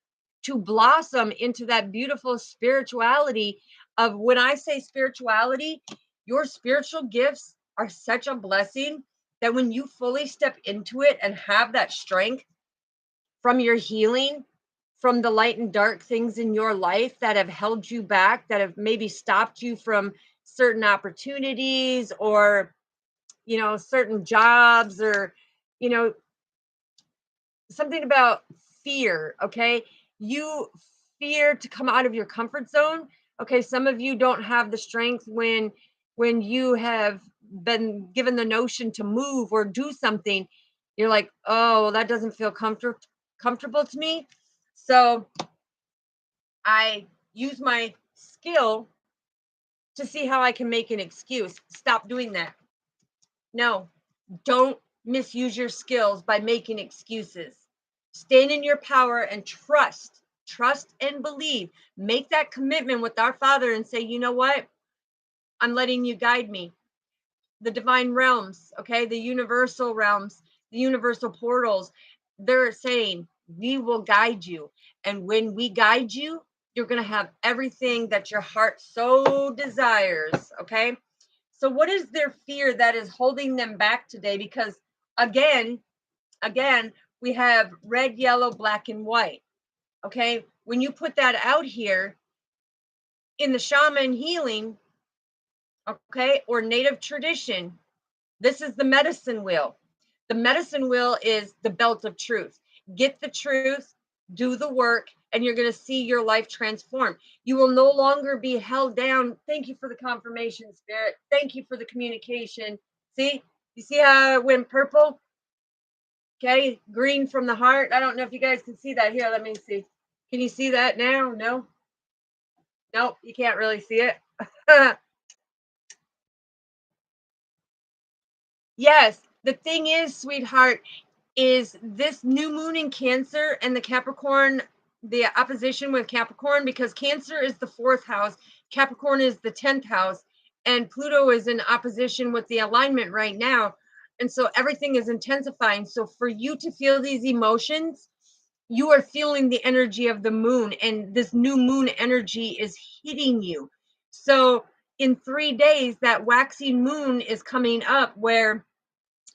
to blossom into that beautiful spirituality of, when I say spirituality, your spiritual gifts are such a blessing that when you fully step into it and have that strength from your healing, from the light and dark things in your life that have held you back, that have maybe stopped you from certain opportunities or, certain jobs, or, you know, something about fear. Okay. You fear to come out of your comfort zone. Okay. Some of you don't have the strength when you have been given the notion to move or do something. You're like, oh, well, that doesn't feel comfortable to me. So I use my skill to see how I can make an excuse. Stop doing that. No, don't misuse your skills by making excuses. Stand in your power and trust and believe. Make that commitment with our Father and say, you know what? I'm letting you guide me. The divine realms, okay, the universal realms, the universal portals, they're saying, we will guide you. And when we guide you, You're going to have everything that your heart so desires. Okay. So what is their fear that is holding them back today? Because again, we have red, yellow, black, and white. Okay. When you put that out here in the shaman healing, okay, or native tradition, this is the medicine wheel. The medicine wheel is the belt of truth. Get the truth, do the work, and you're going to see your life transform. You will no longer be held down. Thank you for the confirmation, Spirit. Thank you for the communication. See? You see how it went purple? Okay, green from the heart. I don't know if you guys can see that. Here, let me see. Can you see that now? No? Nope, you can't really see it. Yes, the thing is, sweetheart, is this new moon in Cancer and the Capricorn, the opposition with Capricorn, because Cancer is the 4th house, Capricorn is the 10th house, and Pluto is in opposition with the alignment right now. And so everything is intensifying. So for you to feel these emotions, you are feeling the energy of the moon, and this new moon energy is hitting you. So in 3 days, that waxing moon is coming up where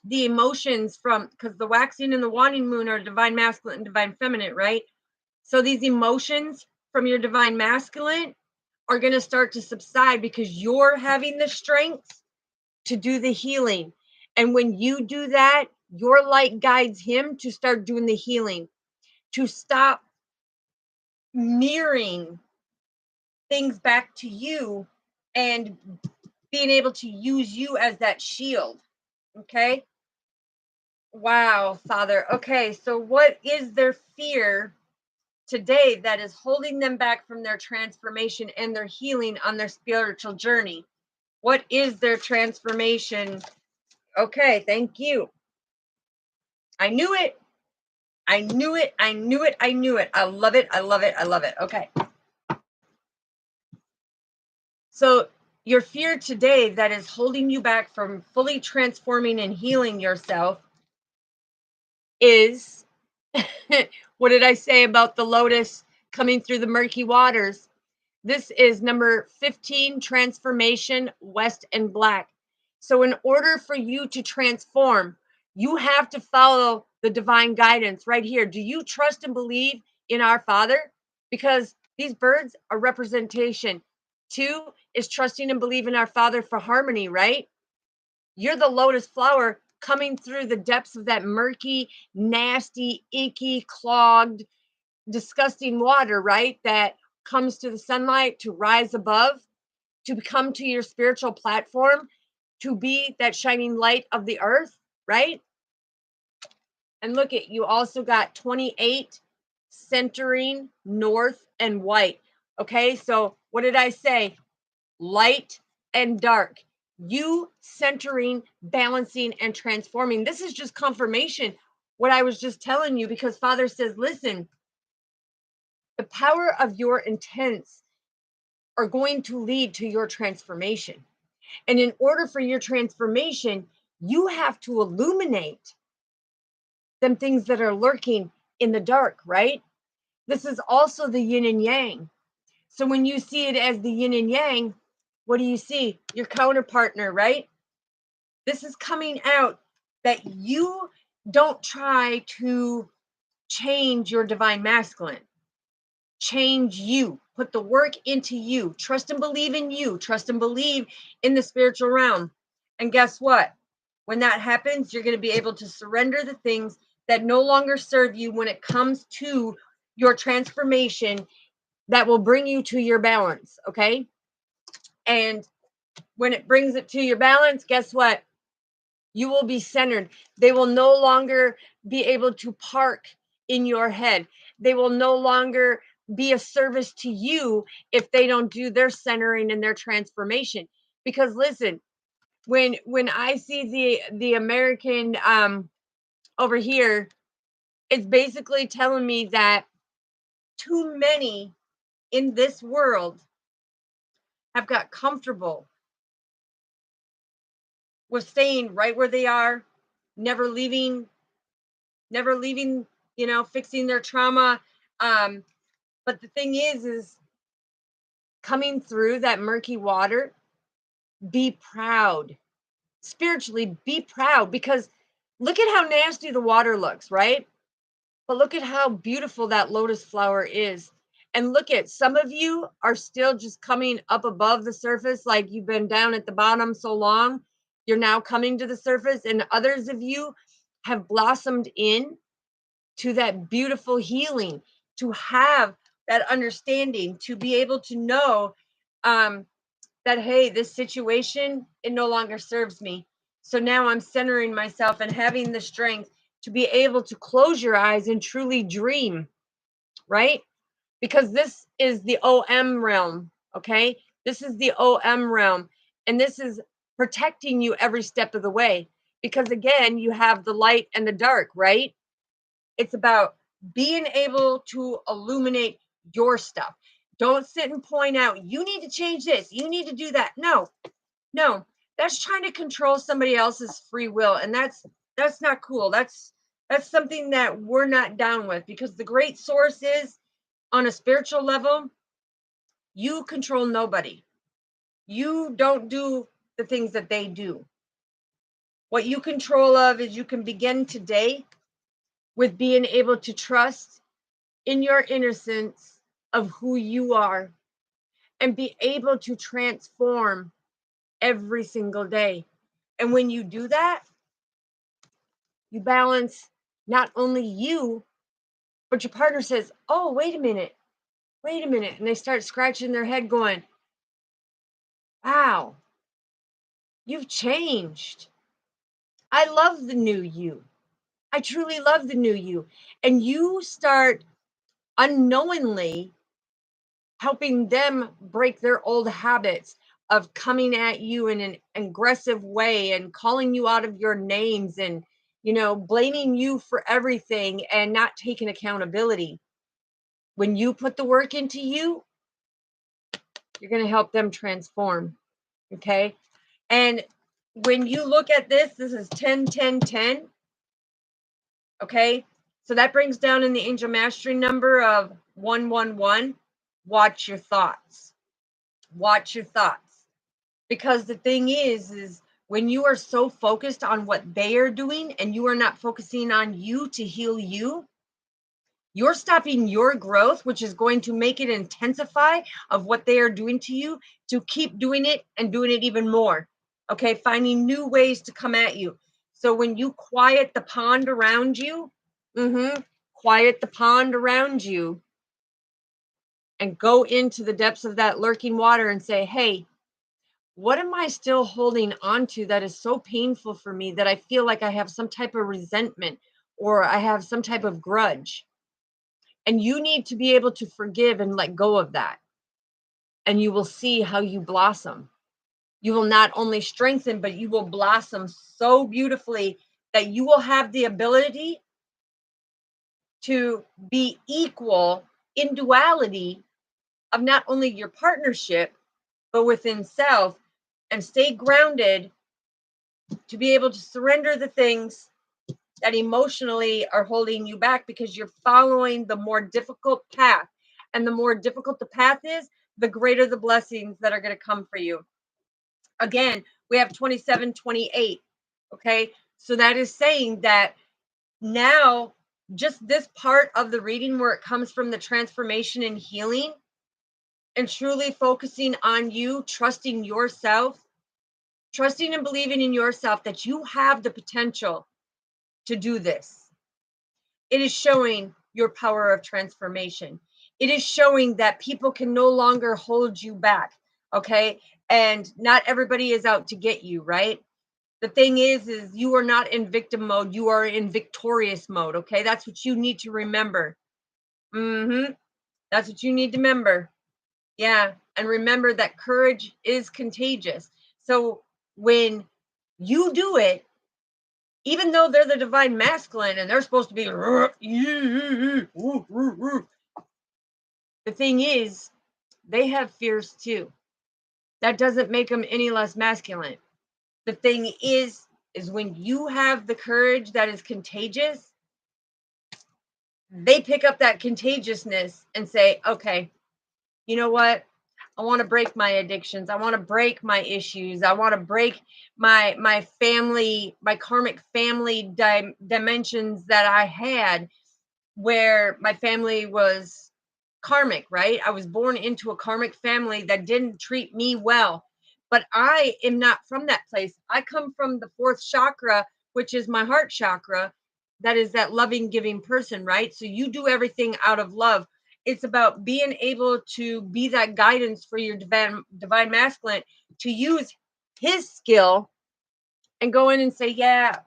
the emotions from, because the waxing and the waning moon are divine masculine and divine feminine, right? So these emotions from your divine masculine are going to start to subside because you're having the strength to do the healing. And when you do that, your light guides him to start doing the healing, to stop mirroring things back to you and being able to use you as that shield. Okay. Wow, Father. Okay, so what is their fear today that is holding them back from their transformation and their healing on their spiritual journey? What is their transformation? Okay, thank you. I knew it. I knew it. I knew it. I knew it. I love it. I love it. I love it. Okay. So, your fear today that is holding you back from fully transforming and healing yourself is what did I say about the lotus coming through the murky waters? This is number 15, transformation, west and black. So in order for you to transform, you have to follow the divine guidance right here. Do you trust and believe in our Father? Because these birds are representation. 2 is trusting and believing our Father for harmony, right? You're the lotus flower coming through the depths of that murky, nasty, icky, clogged, disgusting water, right? That comes to the sunlight to rise above, to come to your spiritual platform, to be that shining light of the earth, right? And look at, you also got 28 centering north and white. Okay, so what did I say? Light and dark. You centering, balancing, and transforming. This is just confirmation what I was just telling you, because Father says, listen, the power of your intents are going to lead to your transformation. And in order for your transformation, you have to illuminate them things that are lurking in the dark, right? This is also the yin and yang. So when you see it as the yin and yang, what do you see? Your counterpartner, right? This is coming out that you don't try to change your divine masculine. Change you. Put the work into you. Trust and believe in you. Trust and believe in the spiritual realm. And guess what? When that happens, you're going to be able to surrender the things that no longer serve you when it comes to your transformation that will bring you to your balance. Okay. And when it brings it to your balance, guess what? You will be centered. They will no longer be able to park in your head. They will no longer be a service to you if they don't do their centering and their transformation. Because listen, when I see the American over here, it's basically telling me that too many in this world have got comfortable with staying right where they are, never leaving, fixing their trauma. But the thing is coming through that murky water, be proud. Spiritually, be proud, because look at how nasty the water looks, right? But look at how beautiful that lotus flower is. And look at, some of you are still just coming up above the surface, like you've been down at the bottom so long. You're now coming to the surface, and others of you have blossomed in to that beautiful healing, to have that understanding, to be able to know that, hey, this situation, it no longer serves me. So now I'm centering myself and having the strength to be able to close your eyes and truly dream, right? Because this is the OM realm, okay? This is the OM realm, and this is protecting you every step of the way. Because again, you have the light and the dark, right? It's about being able to illuminate your stuff. Don't sit and point out, you need to change this, you need to do that. No, no, that's trying to control somebody else's free will. And that's not cool. That's something that we're not down with, because the great source is, on a spiritual level, you control nobody. You don't do the things that they do. What you control of is, you can begin today with being able to trust in your innocence of who you are, and be able to transform every single day. And when you do that, you balance not only you, but your partner says, oh, wait a minute. And they start scratching their head going, wow, you've changed. I love the new you. I truly love the new you. And you start unknowingly helping them break their old habits of coming at you in an aggressive way and calling you out of your names, and blaming you for everything and not taking accountability. When you put the work into you, you're going to help them transform. Okay? And when you look at this is 10 10 10. Okay? So that brings down in the angel mastery number of 111. Watch your thoughts. Watch your thoughts. Because the thing is when you are so focused on what they are doing and you are not focusing on you to heal you, you're stopping your growth, which is going to make it intensify of what they are doing to you, to keep doing it and doing it even more. Okay, finding new ways to come at you. So when you quiet the pond around you, quiet the pond around you, and go into the depths of that lurking water and say, hey, what am I still holding on to that is so painful for me, that I feel like I have some type of resentment or I have some type of grudge? And you need to be able to forgive and let go of that. And you will see how you blossom. You will not only strengthen, but you will blossom so beautifully that you will have the ability to be equal in duality of not only your partnership, but within self, and stay grounded to be able to surrender the things that emotionally are holding you back, because you're following the more difficult path. And the more difficult the path is, the greater the blessings that are going to come for you. Again, we have 2728. Okay. So that is saying that now, just this part of the reading where it comes from the transformation and healing, and truly focusing on you, trusting yourself, trusting and believing in yourself that you have the potential to do this. It is showing your power of transformation. It is showing that people can no longer hold you back, okay? And not everybody is out to get you, right? The thing is you are not in victim mode. You are in victorious mode, okay? That's what you need to remember. That's what you need to remember. Yeah, and remember that courage is contagious. So when you do it, even though they're the divine masculine and they're supposed to be, the thing is, they have fears too. That doesn't make them any less masculine. The thing is when you have the courage that is contagious, they pick up that contagiousness and say, okay, you know what? I want to break my addictions. I want to break my issues. I want to break my family, my karmic family dimensions that I had, where my family was karmic, right? I was born into a karmic family that didn't treat me well. But I am not from that place. I come from the fourth chakra, which is my heart chakra. That is that loving, giving person, right? So you do everything out of love. It's about being able to be that guidance for your divine masculine to use his skill and go in and say, yeah,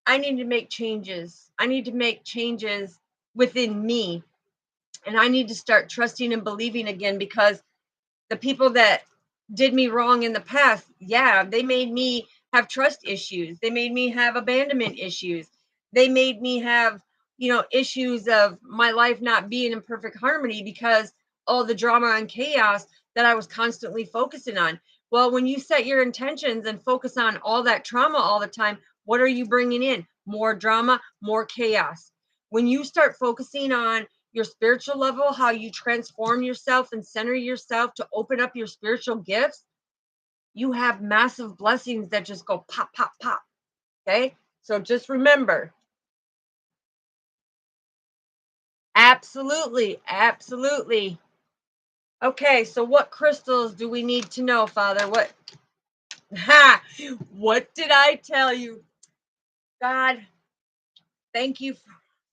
I need to make changes. I need to make changes within me. And I need to start trusting and believing again, because the people that did me wrong in the past, yeah, they made me have trust issues. They made me have abandonment issues. They made me have, issues of my life not being in perfect harmony because all the drama and chaos that I was constantly focusing on. Well, when you set your intentions and focus on all that trauma all the time, what are you bringing in? More drama, more chaos. When you start focusing on your spiritual level, how you transform yourself and center yourself to open up your spiritual gifts, you have massive blessings that just go pop, pop, pop. Okay. So just remember, absolutely, absolutely. Okay. So what crystals do we need to know, Father? What did I tell you? God, thank you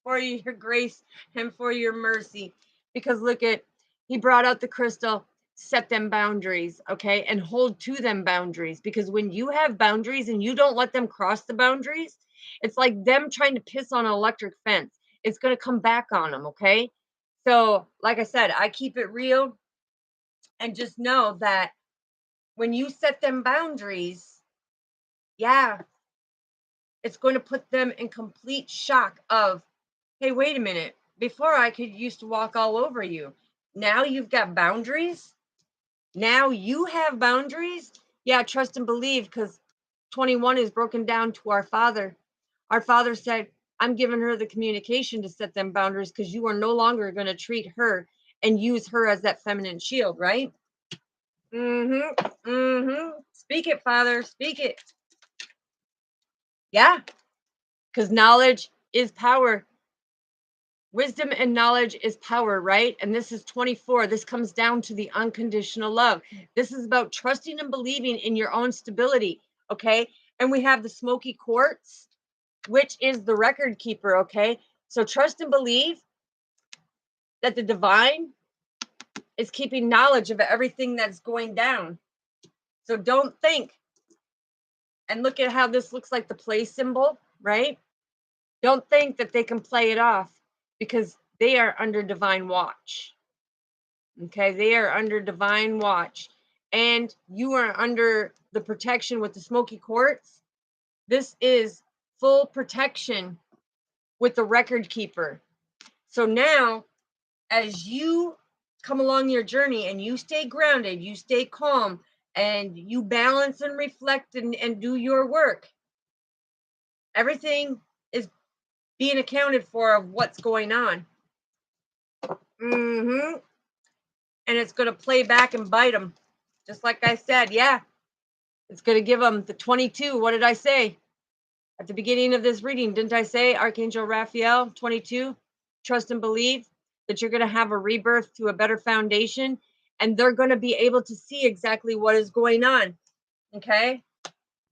for your grace and for your mercy. Because look at, he brought out the crystal, set them boundaries, okay, and hold to them boundaries. Because when you have boundaries and you don't let them cross the boundaries, it's like them trying to piss on an electric fence. It's going to come back on them, okay? So, like I said, I keep it real, and just know that when you set them boundaries, yeah, it's going to put them in complete shock of, hey, wait a minute. Before I could used to walk all over you. Now you've got boundaries. Now you have boundaries. Yeah, trust and believe, because 21 is broken down to our Father. Our Father said, I'm giving her the communication to set them boundaries, because you are no longer going to treat her and use her as that feminine shield, right? Speak it, Father. Speak it. Yeah, because knowledge is power. Wisdom and knowledge is power, right? And this is 24. This comes down to the unconditional love. This is about trusting and believing in your own stability, okay? And we have the smoky quartz, which is the record keeper, okay? So trust and believe that the divine is keeping knowledge of everything that's going down. So don't think, and look at how this looks like the play symbol, right? Don't think that they can play it off, because they are under divine watch. Okay, they are under divine watch, and you are under the protection with the smoky quartz. This is full protection with the record keeper. So now, as you come along your journey and you stay grounded, you stay calm, and you balance and reflect and do your work, everything is being accounted for of what's going on. And it's going to play back and bite them. Just like I said, yeah, it's going to give them the 22. What did I say at the beginning of this reading? Didn't I say Archangel Raphael, 22? Trust and believe that you're going to have a rebirth to a better foundation, and they're going to be able to see exactly what is going on. Okay?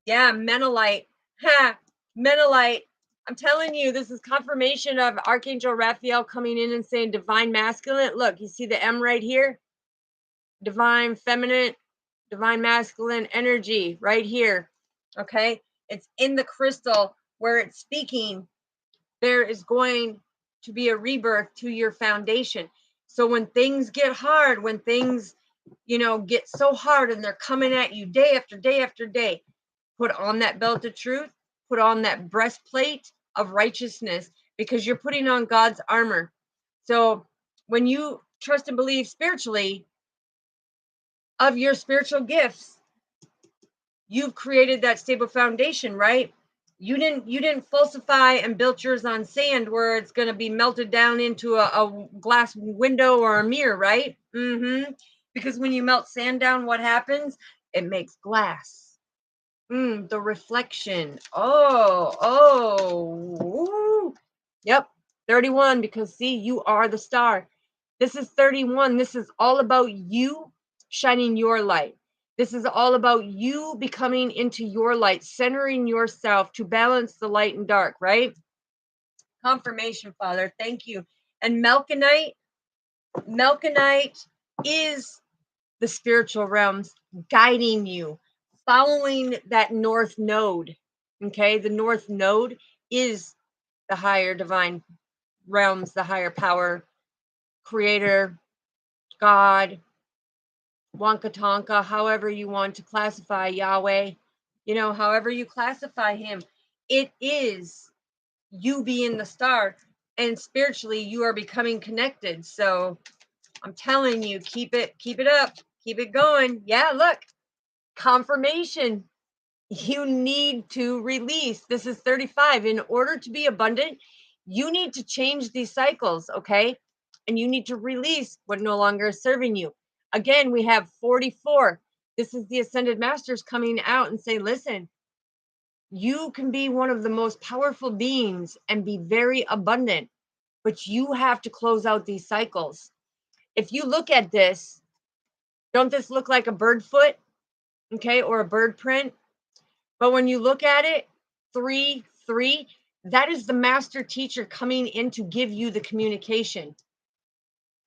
Yeah, Menelite. Ha! Menelite. I'm telling you, this is confirmation of Archangel Raphael coming in and saying divine masculine. Look, you see the M right here? Divine feminine, divine masculine energy right here. Okay, it's in the crystal where it's speaking. There is going to be a rebirth to your foundation. So when things get hard, when things get so hard and they're coming at you day after day after day, put on that belt of truth, put on that breastplate of righteousness, because you're putting on God's armor. So when you trust and believe spiritually of your spiritual gifts, you've created that stable foundation, right? You didn't falsify and built yours on sand where it's going to be melted down into a glass window or a mirror, right? Because when you melt sand down, what happens? It makes glass. The reflection. Woo. Yep, 31, because see, you are the star. This is 31. This is all about you shining your light. This is all about you becoming into your light, centering yourself to balance the light and dark, right? Confirmation, Father. Thank you. And Melkonite is the spiritual realms guiding you, following that north node. Okay, the north node is the higher divine realms, the higher power, creator, God, Wonka Tonka, however you want to classify Yahweh, however you classify him, it is you being the star, and spiritually you are becoming connected. So I'm telling you, keep it up, keep it going. Yeah, look, confirmation. You need to release. This is 35. In order to be abundant, you need to change these cycles, okay? And you need to release what no longer is serving you. Again, we have 44. This is the ascended masters coming out and say, listen, you can be one of the most powerful beings and be very abundant, but you have to close out these cycles. If you look at this, don't this look like a bird foot, okay, or a bird print? But when you look at it, 3, 3, that is the master teacher coming in to give you the communication.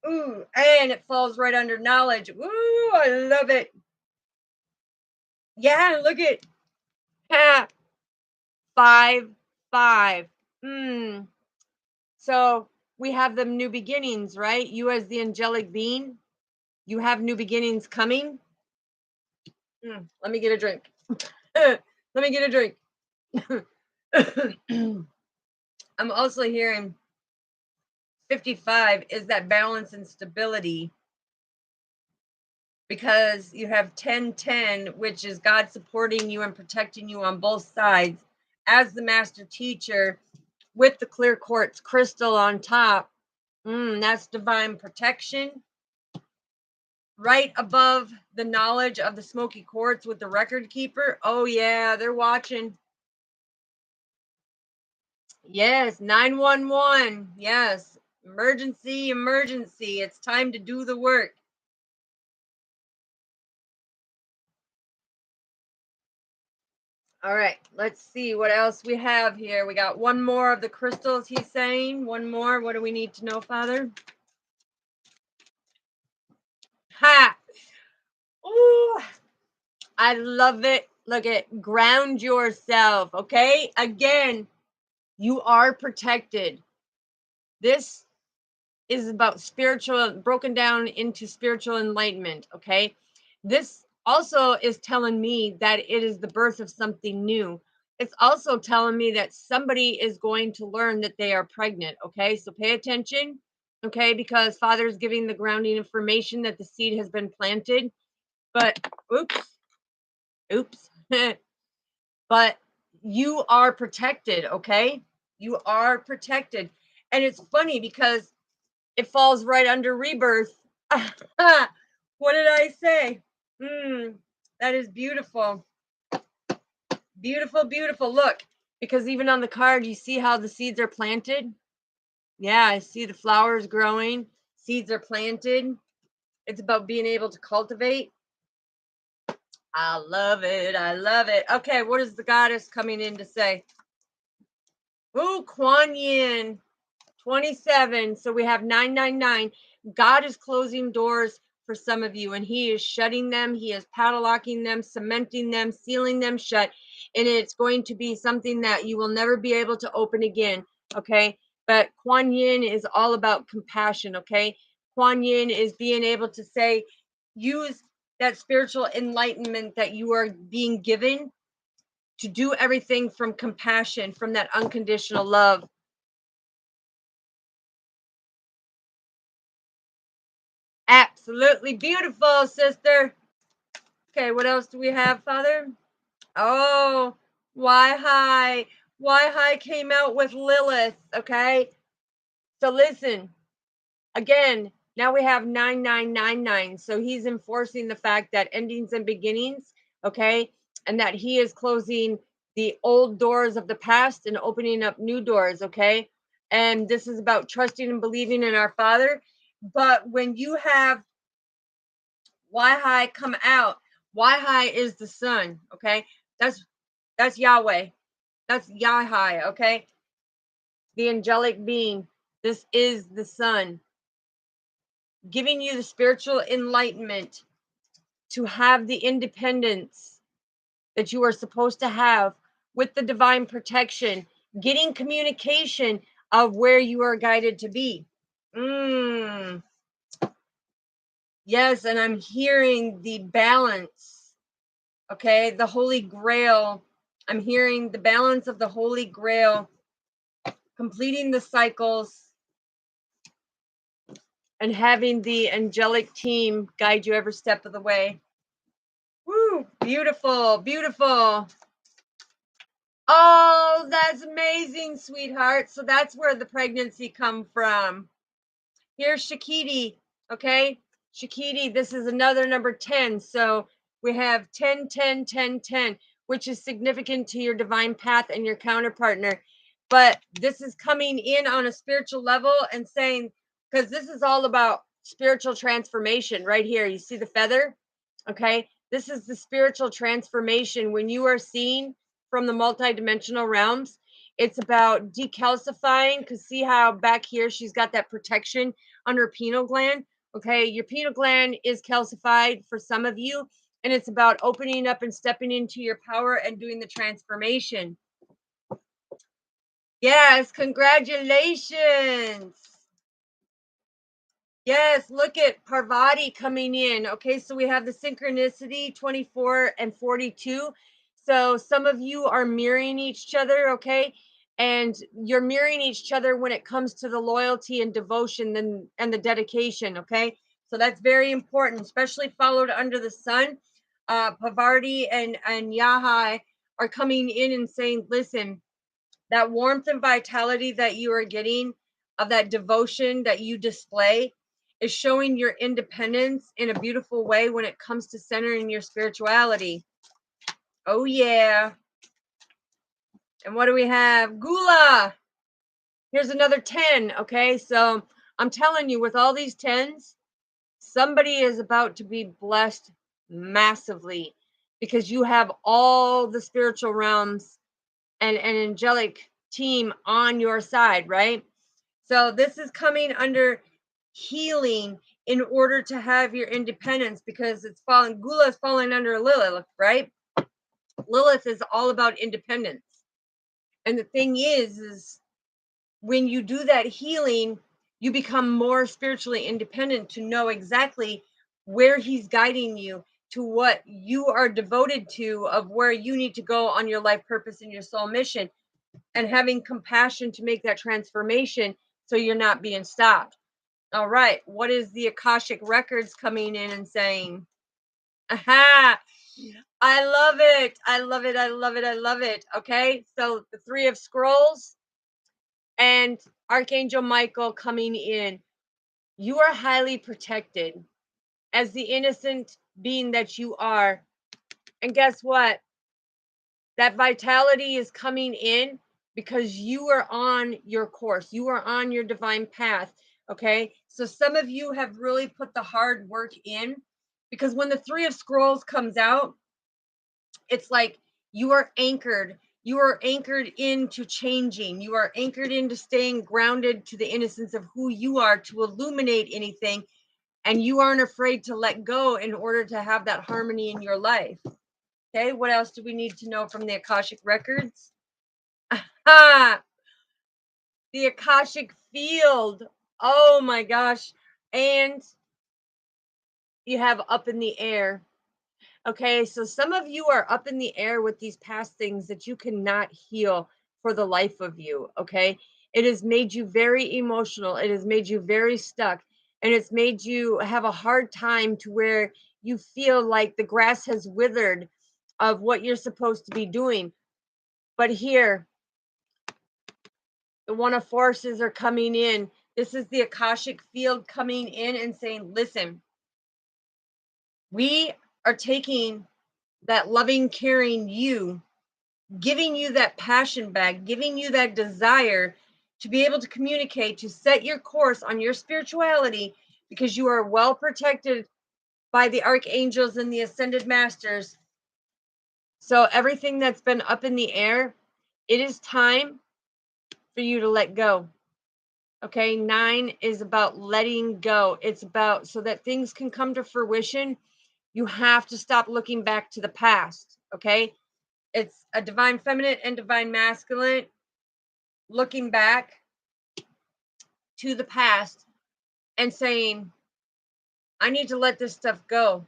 Ooh, and it falls right under knowledge. Ooh, I love it. Yeah, look at 5, 5. So we have the new beginnings, right? You as the angelic being, you have new beginnings coming. Let me get a drink. Let me get a drink. I'm also hearing 55 is that balance and stability, because you have 10-10, which is God supporting you and protecting you on both sides as the master teacher with the clear quartz crystal on top. That's divine protection. Right above the knowledge of the smoky quartz with the record keeper. Oh yeah, they're watching. Yes, 911. Yes, emergency. It's time to do the work. All right, let's see what else we have here. We got one more of the crystals, he's saying. One more. What do we need to know, Father? Ha! Ooh, I love it. Look at ground yourself, okay? Again, you are protected. This is about spiritual, broken down into spiritual enlightenment, okay? This also is telling me that it is the birth of something new. It's also telling me that somebody is going to learn that they are pregnant, okay? So pay attention, okay? Because Father is giving the grounding information that the seed has been planted. But, oops. But you are protected, okay? You are protected. And it's funny because it falls right under rebirth. What did I say? That is beautiful. Beautiful, beautiful. Look, because even on the card, you see how the seeds are planted? Yeah, I see the flowers growing. Seeds are planted. It's about being able to cultivate. I love it. I love it. Okay, what is the goddess coming in to say? Ooh, Kuan Yin. 27. So we have 999. God is closing doors for some of you, and he is shutting them. He is padlocking them, cementing them, sealing them shut. And it's going to be something that you will never be able to open again. Okay. But Kuan Yin is all about compassion. Okay. Kuan Yin is being able to say, use that spiritual enlightenment that you are being given to do everything from compassion, from that unconditional love. Absolutely beautiful, sister. Okay, what else do we have, Father? Oh, why high? Why high came out with Lilith, okay? So listen, again, Now we have 9999. So he's enforcing the fact that endings and beginnings, okay, and that he is closing the old doors of the past and opening up new doors, okay? And this is about trusting and believing in our Father. But when you have Y high come out, Y high is the sun, okay? That's Yahweh. That's Yahweh, okay? The angelic being. This is the sun, giving you the spiritual enlightenment to have the independence that you are supposed to have with the divine protection, getting communication of where you are guided to be. Yes, and I'm hearing the balance, okay? The Holy Grail. I'm hearing the balance of the Holy Grail, completing the cycles, and having the angelic team guide you every step of the way. Woo! Beautiful, beautiful. Oh, that's amazing, sweetheart. So that's where the pregnancy come from. Here's Shakiti, okay? Shakiti, this is another number 10. So we have 10, 10, 10, 10, which is significant to your divine path and your counterpartner. But this is coming in on a spiritual level and saying, because this is all about spiritual transformation right here. You see the feather? Okay. This is the spiritual transformation when you are seeing from the multidimensional realms. It's about decalcifying, because see how back here she's got that protection on her pineal gland. Okay, your pineal gland is calcified for some of you, and it's about opening up and stepping into your power and doing the transformation. Yes, congratulations. Yes, look at Parvati coming in. Okay, so we have the synchronicity 24 and 42. So some of you are mirroring each other, okay? And you're mirroring each other when it comes to the loyalty and devotion and the dedication, okay? So that's very important, especially followed under the sun. Parvati and Yahai are coming in and saying, listen, that warmth and vitality that you are getting, of that devotion that you display, is showing your independence in a beautiful way when it comes to centering your spirituality. Oh yeah. And what do we have? Gula. Here's another 10. Okay, so I'm telling you, with all these 10s, somebody is about to be blessed massively, because you have all the spiritual realms and an angelic team on your side, right? So this is coming under healing in order to have your independence, because it's falling, Gula is falling under Lilith, right? Lilith is all about independence. And the thing is when you do that healing, you become more spiritually independent to know exactly where he's guiding you, to what you are devoted to, of where you need to go on your life purpose and your soul mission, and having compassion to make that transformation so you're not being stopped. All right, what is the Akashic records coming in and saying? Aha! I love it. I love it. I love it. I love it. Okay, so the Three of Scrolls and Archangel Michael coming in. You are highly protected as the innocent being that you are. And guess what? That vitality is coming in because you are on your course. You are on your divine path. Okay. So some of you have really put the hard work in, because when the Three of Scrolls comes out, it's like you are anchored. You are anchored into changing. You are anchored into staying grounded to the innocence of who you are to illuminate anything. And you aren't afraid to let go in order to have that harmony in your life. Okay, what else do we need to know from the Akashic records? Ah, the Akashic field. Oh my gosh. And you have up in the air. Okay, so some of you are up in the air with these past things that you cannot heal for the life of you. Okay, it has made you very emotional, it has made you very stuck, and it's made you have a hard time to where you feel like the grass has withered of what you're supposed to be doing. But here, the one of forces are coming in This is the Akashic field coming in and saying, listen, we are taking that loving, caring you, giving you that passion back, giving you that desire to be able to communicate, to set your course on your spirituality, because you are well protected by the archangels and the ascended masters. So everything that's been up in the air, it is time for you to let go. Okay, 9 is about letting go. It's about so that things can come to fruition. You have to stop looking back to the past. Okay, it's a divine feminine and divine masculine looking back to the past and saying, I need to let this stuff go.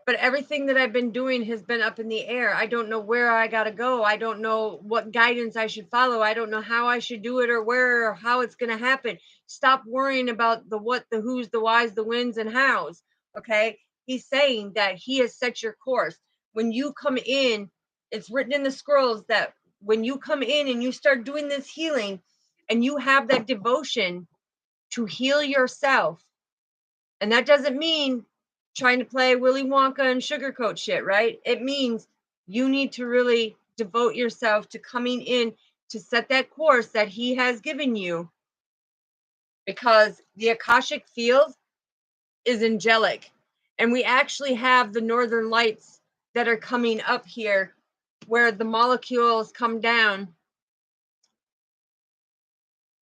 But everything that I've been doing has been up in the air. I don't know where I got to go. I don't know what guidance I should follow. I don't know how I should do it or where or how it's going to happen. Stop worrying about the what, the who's, the whys, the whens, and hows. Okay. He's saying that he has set your course. When you come in, it's written in the scrolls that when you come in and you start doing this healing and you have that devotion to heal yourself, and that doesn't mean trying to play Willy Wonka and sugarcoat shit, right? It means you need to really devote yourself to coming in to set that course that he has given you, because the Akashic field is angelic. And we actually have the northern lights that are coming up here where the molecules come down.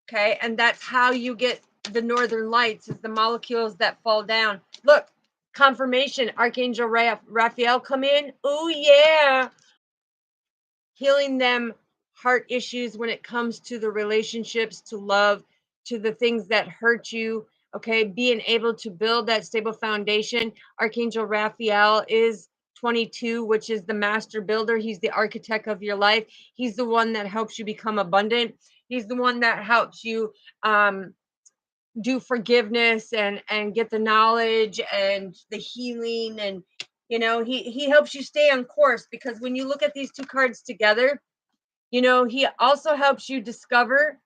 Okay. And that's how you get the northern lights, is the molecules that fall down. Look, confirmation, Archangel Raphael come in. Oh yeah, healing them heart issues when it comes to the relationships, to love, to the things that hurt you. Okay, being able to build that stable foundation. Archangel Raphael is 22, which is the master builder. He's the architect of your life. He's the one that helps you become abundant. He's the one that helps you do forgiveness and get the knowledge and the healing, and he helps you stay on course, because when you look at these two cards together, he also helps you discover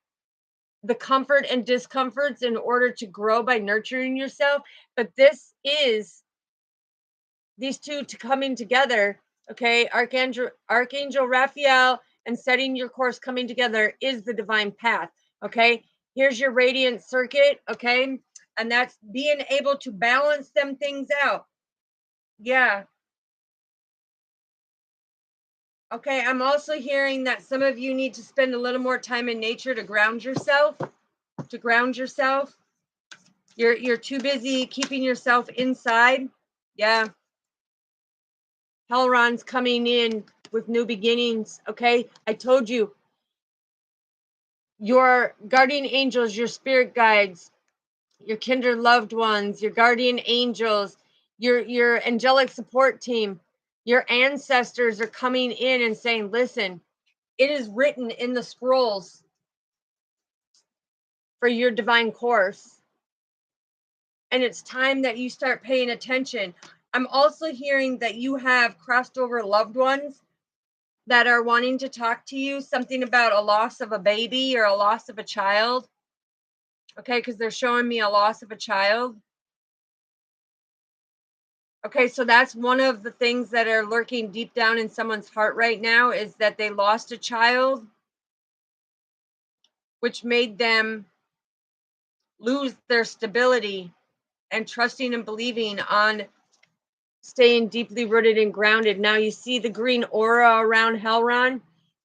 the comfort and discomforts in order to grow by nurturing yourself. But this is these two to coming together. Okay, Archangel Raphael and setting your course coming together is the divine path. Okay, here's your radiant circuit. Okay, and that's being able to balance them things out. Yeah. Okay, I'm also hearing that some of you need to spend a little more time in nature to ground yourself. You're too busy keeping yourself inside. Yeah. Hellron's coming in with new beginnings. Okay, I told you, your guardian angels, your spirit guides, your kindred loved ones, your guardian angels, your angelic support team, your ancestors are coming in and saying, listen, it is written in the scrolls for your divine course, and it's time that you start paying attention. I'm also hearing that you have crossed over loved ones that are wanting to talk to you, something about a loss of a baby or a loss of a child. Okay, because they're showing me a loss of a child. Okay, so that's one of the things that are lurking deep down in someone's heart right now, is that they lost a child, which made them lose their stability and trusting and believing on staying deeply rooted and grounded. Now you see the green aura around Hellron,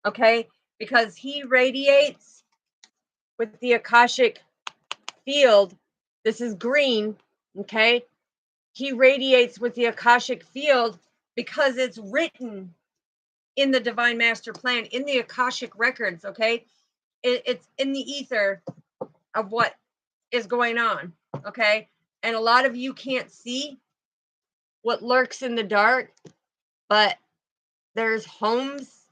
okay? Because he radiates with the Akashic field. This is green, okay? He radiates with the Akashic field because it's written in the divine master plan, in the Akashic records, okay? It's in the ether of what is going on, okay? And a lot of you can't see what lurks in the dark, but there's homes,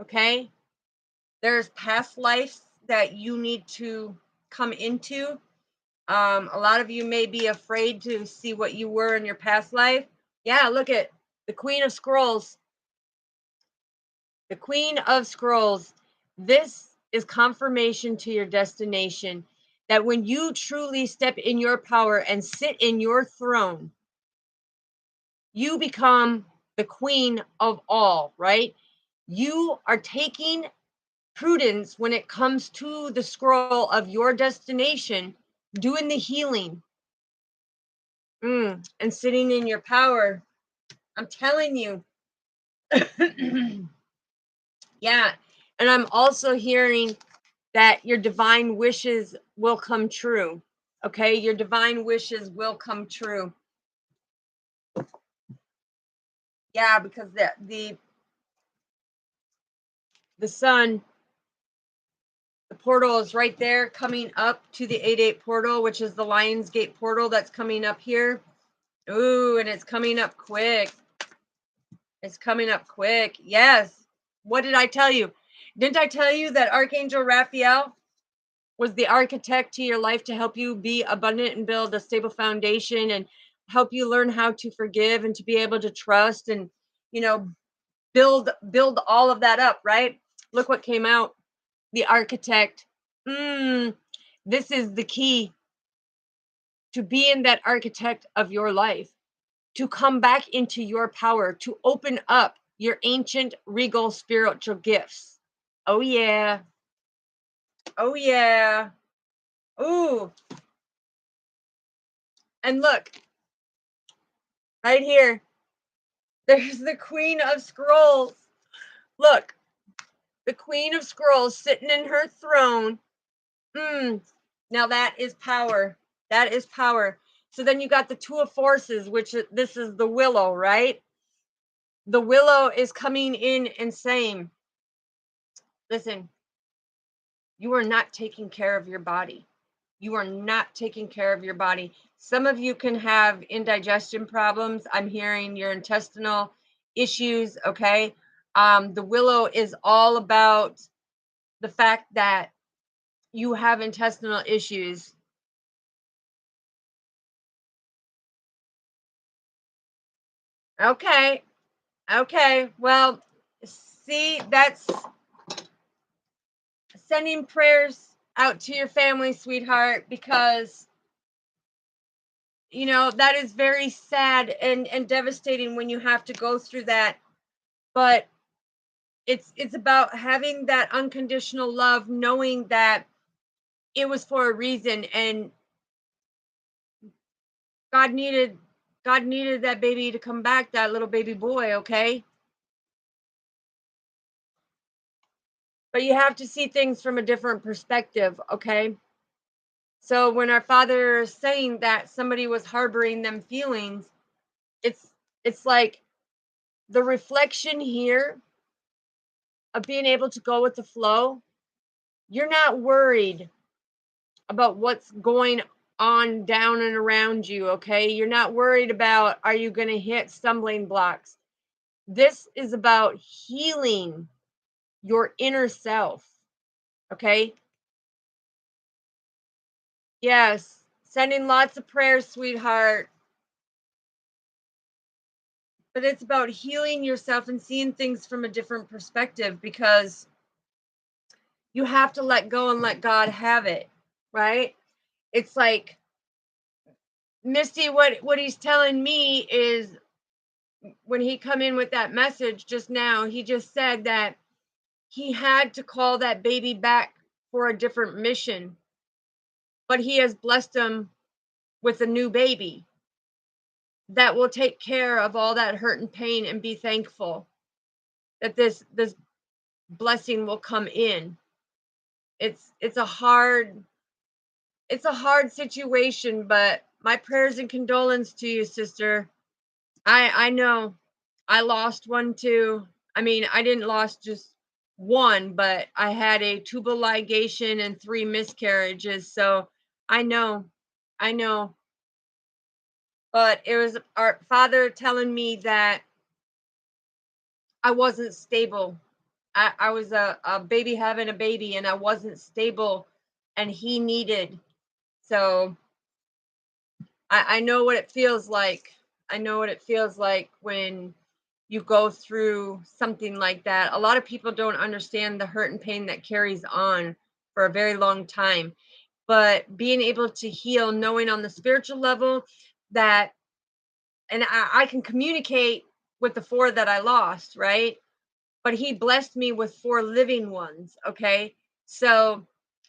okay? There's past lives that you need to come into. A lot of you may be afraid to see what you were in your past life. Yeah, look at the Queen of Scrolls. The Queen of Scrolls. This is confirmation to your destination. that when you truly step in your power and sit in your throne, you become the queen of all, right? You are taking prudence when it comes to the scroll of your destination, doing the healing, and sitting in your power. I'm telling you. Yeah. And I'm also hearing that your divine wishes will come true. Okay? Your divine wishes will come true. Yeah, because the sun, the portal is right there coming up to the 8-8 portal, which is the Lion's Gate portal that's coming up here. Ooh, and it's coming up quick. It's coming up quick. Yes. What did I tell you? Didn't I tell you that Archangel Raphael was the architect to your life to help you be abundant and build a stable foundation and help you learn how to forgive and to be able to trust and, you know, build all of that up, right? Look what came out. The architect. This is the key to being that architect of your life, to come back into your power, to open up your ancient regal spiritual gifts. Oh yeah. Oh yeah. Ooh. And look, right here, there's the Queen of Scrolls. Look, the Queen of Scrolls sitting in her throne. Now that is power. That is power. So then you got the Two of Forces, which this is the Willow, right? The Willow is coming in and saying, listen, you are not taking care of your body. You are not taking care of your body. Some of you can have indigestion problems. I'm hearing your intestinal issues, okay? The Willow is all about the fact that you have intestinal issues. Okay. Okay. Well, see, that's sending prayers out to your family, sweetheart, because that is very sad and devastating when you have to go through that. But it's about having that unconditional love, knowing that it was for a reason, and God needed that baby to come back, that little baby boy, okay? But you have to see things from a different perspective, okay? So when our Father is saying that somebody was harboring them feelings, it's like the reflection here of being able to go with the flow. You're not worried about what's going on down and around you, okay? You're not worried about, are you going to hit stumbling blocks? This is about healing your inner self, okay? Yes, sending lots of prayers, sweetheart. But it's about healing yourself and seeing things from a different perspective, because you have to let go and let God have it, right? It's like Misty, what he's telling me is, when he come in with that message just now, he just said that he had to call that baby back for a different mission, but he has blessed him with a new baby that will take care of all that hurt and pain, and be thankful that this blessing will come in. It's a hard situation, but my prayers and condolence to you, sister. I know I lost one too. I mean, I didn't lost just one, but I had a tubal ligation and 3 miscarriages. So I know, I know. But it was our Father telling me that I wasn't stable. I was a baby having a baby, and I wasn't stable, and he needed. So I know what it feels like. I know what it feels like when you go through something like that. A lot of people don't understand the hurt and pain that carries on for a very long time. but being able to heal, knowing on the spiritual level that, and I can communicate with the 4 that I lost, right? But he blessed me with 4 living ones. Okay. So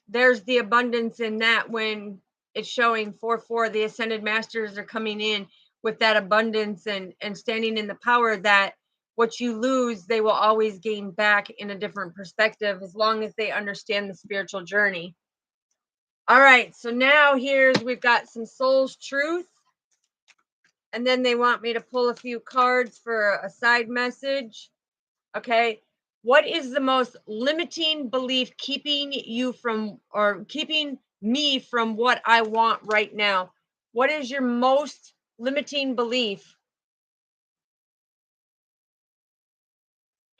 there's the abundance in that when it's showing 4 the ascended masters are coming in with that abundance and standing in the power that what you lose, they will always gain back in a different perspective as long as they understand the spiritual journey. All right. So now we've got some soul's truth. And then they want me to pull a few cards for a side message. Okay. What is the most limiting belief keeping you from, or keeping me from what I want right now? What is your most limiting belief?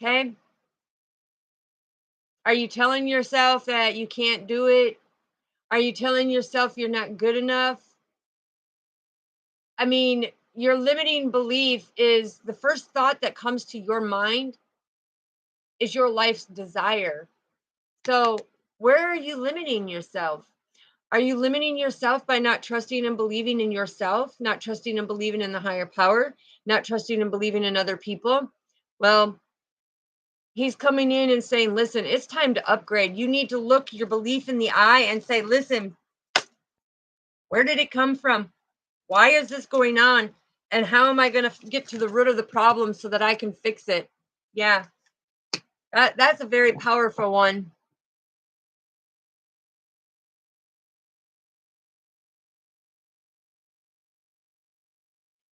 Okay. Are you telling yourself that you can't do it? Are you telling yourself you're not good enough? I mean, your limiting belief is the first thought that comes to your mind is your life's desire. So, where are you limiting yourself? Are you limiting yourself by not trusting and believing in yourself, not trusting and believing in the higher power, not trusting and believing in other people? Well, he's coming in and saying, listen, it's time to upgrade. You need to look your belief in the eye and say, listen, where did it come from? Why is this going on? And how am I going to get to the root of the problem so that I can fix it? Yeah, that's a very powerful one.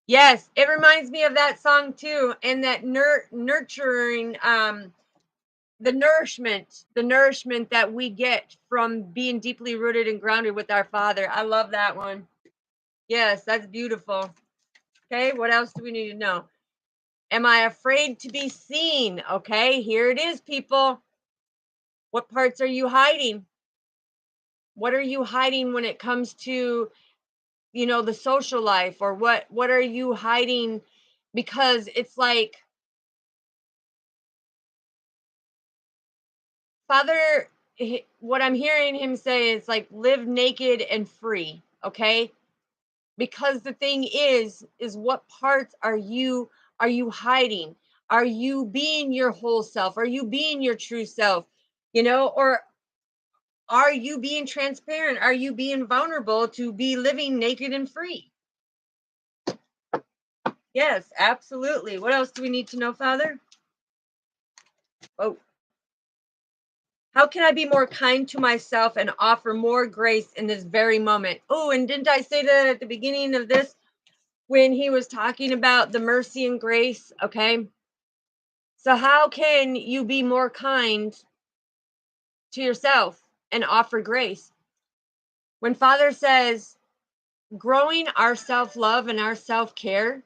Yes, it reminds me of that song too, and that nurturing, the nourishment that we get from being deeply rooted and grounded with our Father. I love that one. Yes, that's beautiful. Okay, what else do we need to know? Am I afraid to be seen? Okay, here it is, people. What parts are you hiding? What are you hiding when it comes to, the social life, or what are you hiding? Because it's like Father, what I'm hearing him say is like live naked and free, okay? Because the thing is what parts are you hiding? Are you being your whole self? Are you being your true self? Or are you being transparent? Are you being vulnerable to be living naked and free? Yes, absolutely. What else do we need to know, Father? Oh, how can I be more kind to myself and offer more grace in this very moment? Oh, and didn't I say that at the beginning of this when he was talking about the mercy and grace? Okay. So, how can you be more kind to yourself and offer grace? When Father says growing our self love and our self care,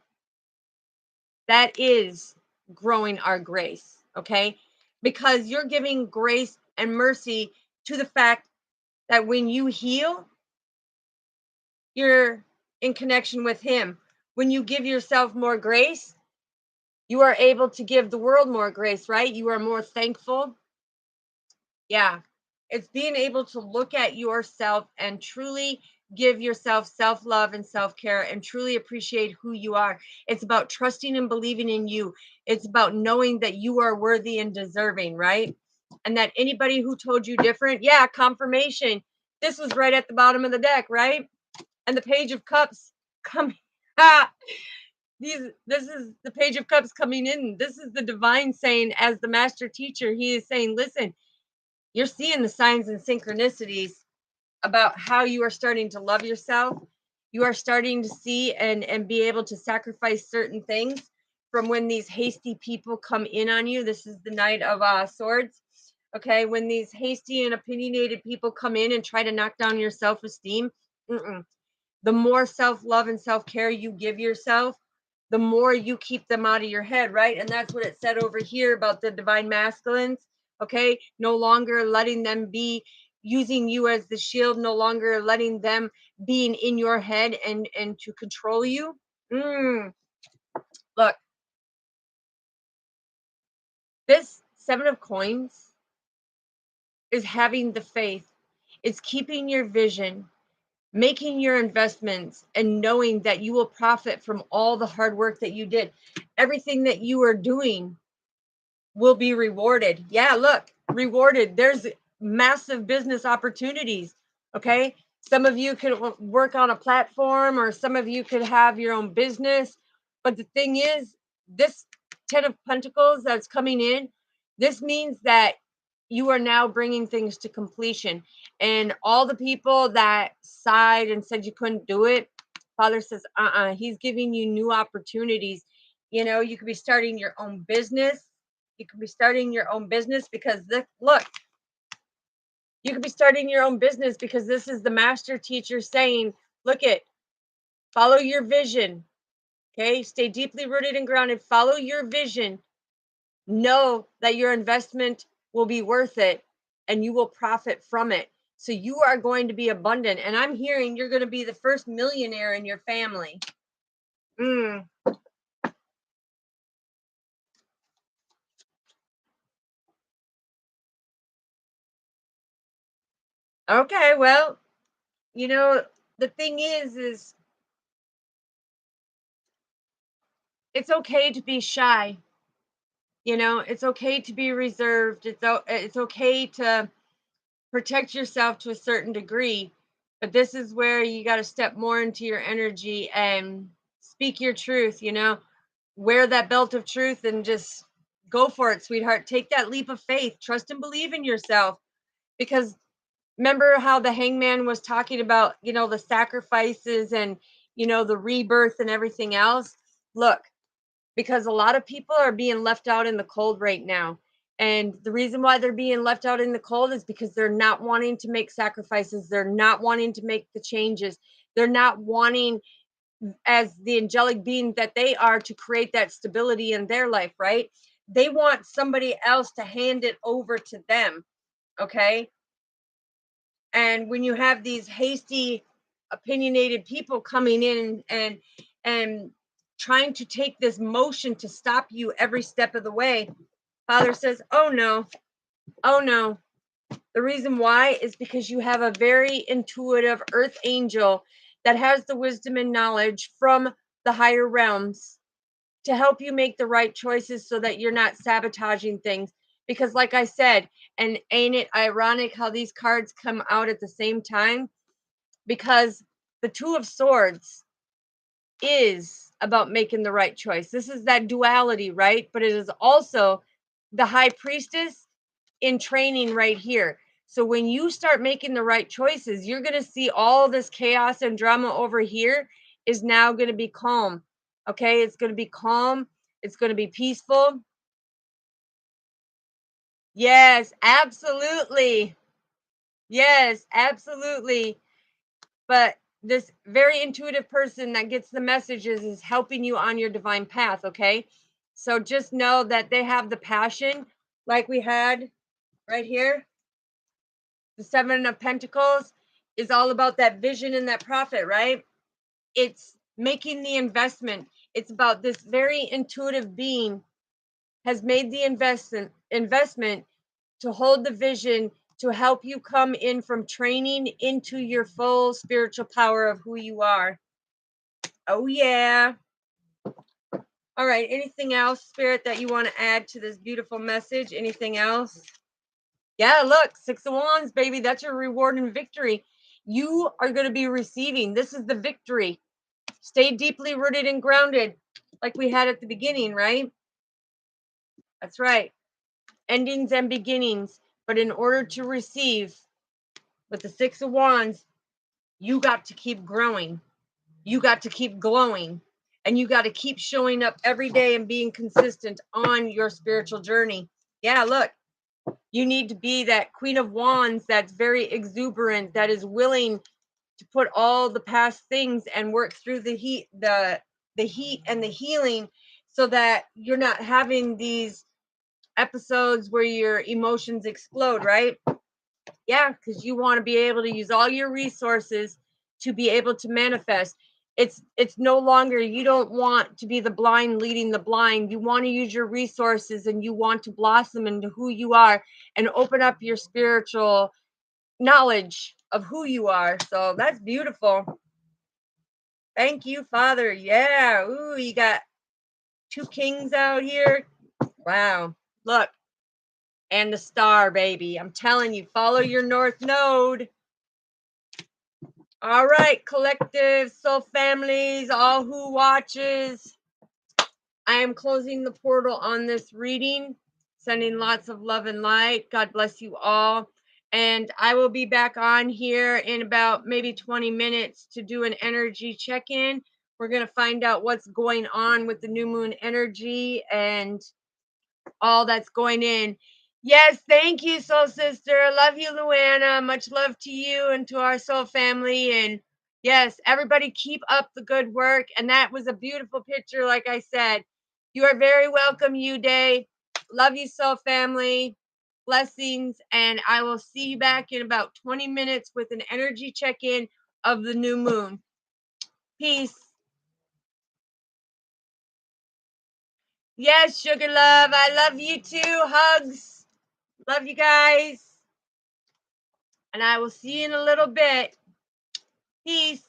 that is growing our grace. Okay. Because you're giving grace and mercy to the fact that when you heal, you're in connection with him. When you give yourself more grace, you are able to give the world more grace, right? You are more thankful. Yeah. It's being able to look at yourself and truly give yourself self love and self care and truly appreciate who you are. It's about trusting and believing in you. It's about knowing that you are worthy and deserving, right? And that anybody who told you different, yeah, confirmation. This was right at the bottom of the deck, right? And the Page of Cups coming. This is the Page of Cups coming in. This is the divine saying, as the master teacher, he is saying, listen, you're seeing the signs and synchronicities about how you are starting to love yourself. You are starting to see and be able to sacrifice certain things from when these hasty people come in on you. This is the Knight of Swords. Okay, when these hasty and opinionated people come in and try to knock down your self-esteem, the more self-love and self-care you give yourself, the more you keep them out of your head, right? And that's what it said over here about the divine masculines. Okay, no longer letting them be using you as the shield, no longer letting them being in your head and to control you. Look, this 7 of coins is having the faith. It's keeping your vision, making your investments, and knowing that you will profit from all the hard work that you did. Everything that you are doing will be rewarded. Yeah, look, rewarded. There's massive business opportunities. Okay. Some of you could work on a platform, or some of you could have your own business. But the thing is, this 10 of Pentacles that's coming in, this means that you are now bringing things to completion. And all the people that sighed and said you couldn't do it, Father says, he's giving you new opportunities. You know, you could be starting your own business. You could be starting your own business because look, you could be starting your own business because this is the master teacher saying, look it, follow your vision. Okay. Stay deeply rooted and grounded. Follow your vision. Know that your investment will be worth it and you will profit from it. So you are going to be abundant. And I'm hearing you're going to be the first millionaire in your family. Okay. Well, you know, the thing is it's okay to be shy. You know, it's okay to be reserved. It's okay to protect yourself to a certain degree, but this is where you got to step more into your energy and speak your truth, you know. Wear that belt of truth and just go for it, sweetheart. Take that leap of faith. Trust and believe in yourself, because remember how the hangman was talking about, you know, the sacrifices and, you know, the rebirth and everything else. Look, because a lot of people are being left out in the cold right now. And the reason why they're being left out in the cold is because they're not wanting to make sacrifices. They're not wanting to make the changes. They're not wanting, as the angelic being that they are, to create that stability in their life, right? They want somebody else to hand it over to them. Okay. And when you have these hasty, opinionated people coming in and trying to take this motion to stop you every step of the way, Father says, oh no, oh no. The reason why is because you have a very intuitive earth angel that has the wisdom and knowledge from the higher realms to help you make the right choices so that you're not sabotaging things. Because, like I said, and ain't it ironic how these cards come out at the same time? Because the Two of Swords is about making the right choice. This is that duality, right? But it is also the High Priestess in training right here. So when you start making the right choices, you're going to see all this chaos and drama over here is now going to be calm. Okay, it's going to be calm. It's going to be peaceful. Yes, absolutely. Yes, absolutely. But this very intuitive person that gets the messages is helping you on your divine path. Okay, so just know that they have the passion, like we had right here. The Seven of Pentacles is all about that vision and that profit, right? It's making the investment. It's about this very intuitive being has made the investment to hold the vision, to help you come in from training into your full spiritual power of who you are. Oh yeah. All right, anything else, Spirit, that you want to add to this beautiful message? Anything else? Yeah, look, Six of Wands, baby. That's your reward and victory. You are going to be receiving. This is the victory. Stay deeply rooted and grounded, like we had at the beginning, right? That's right. Endings and beginnings. But in order to receive with the Six of Wands, you got to keep growing. You got to keep glowing. And you got to keep showing up every day and being consistent on your spiritual journey. Yeah, look, you need to be that Queen of Wands that's very exuberant, that is willing to put all the past things and work through the heat, the heat and the healing, so that you're not having these episodes where your emotions explode, right? Yeah, because you want to be able to use all your resources to be able to manifest. It's no longer, you don't want to be the blind leading the blind. You want to use your resources and you want to blossom into who you are and open up your spiritual knowledge of who you are. So that's beautiful. Thank you, Father. Yeah. Ooh, you got 2 kings out here. Wow. Look. And the star, baby. I'm telling you, follow your north node. All right, collective, soul families, all who watches. I am closing the portal on this reading, sending lots of love and light. God bless you all. And I will be back on here in about maybe 20 minutes to do an energy check-in. We're going to find out what's going on with the new moon energy and all that's going in. Yes, thank you, soul sister. Love you, Luana. Much love to you and to our soul family. And yes, everybody keep up the good work. And that was a beautiful picture, like I said. You are very welcome, Day. Love you, soul family. Blessings. And I will see you back in about 20 minutes with an energy check-in of the new moon. Peace. Yes, sugar love. I love you too. Hugs. Love you guys. And I will see you in a little bit. Peace.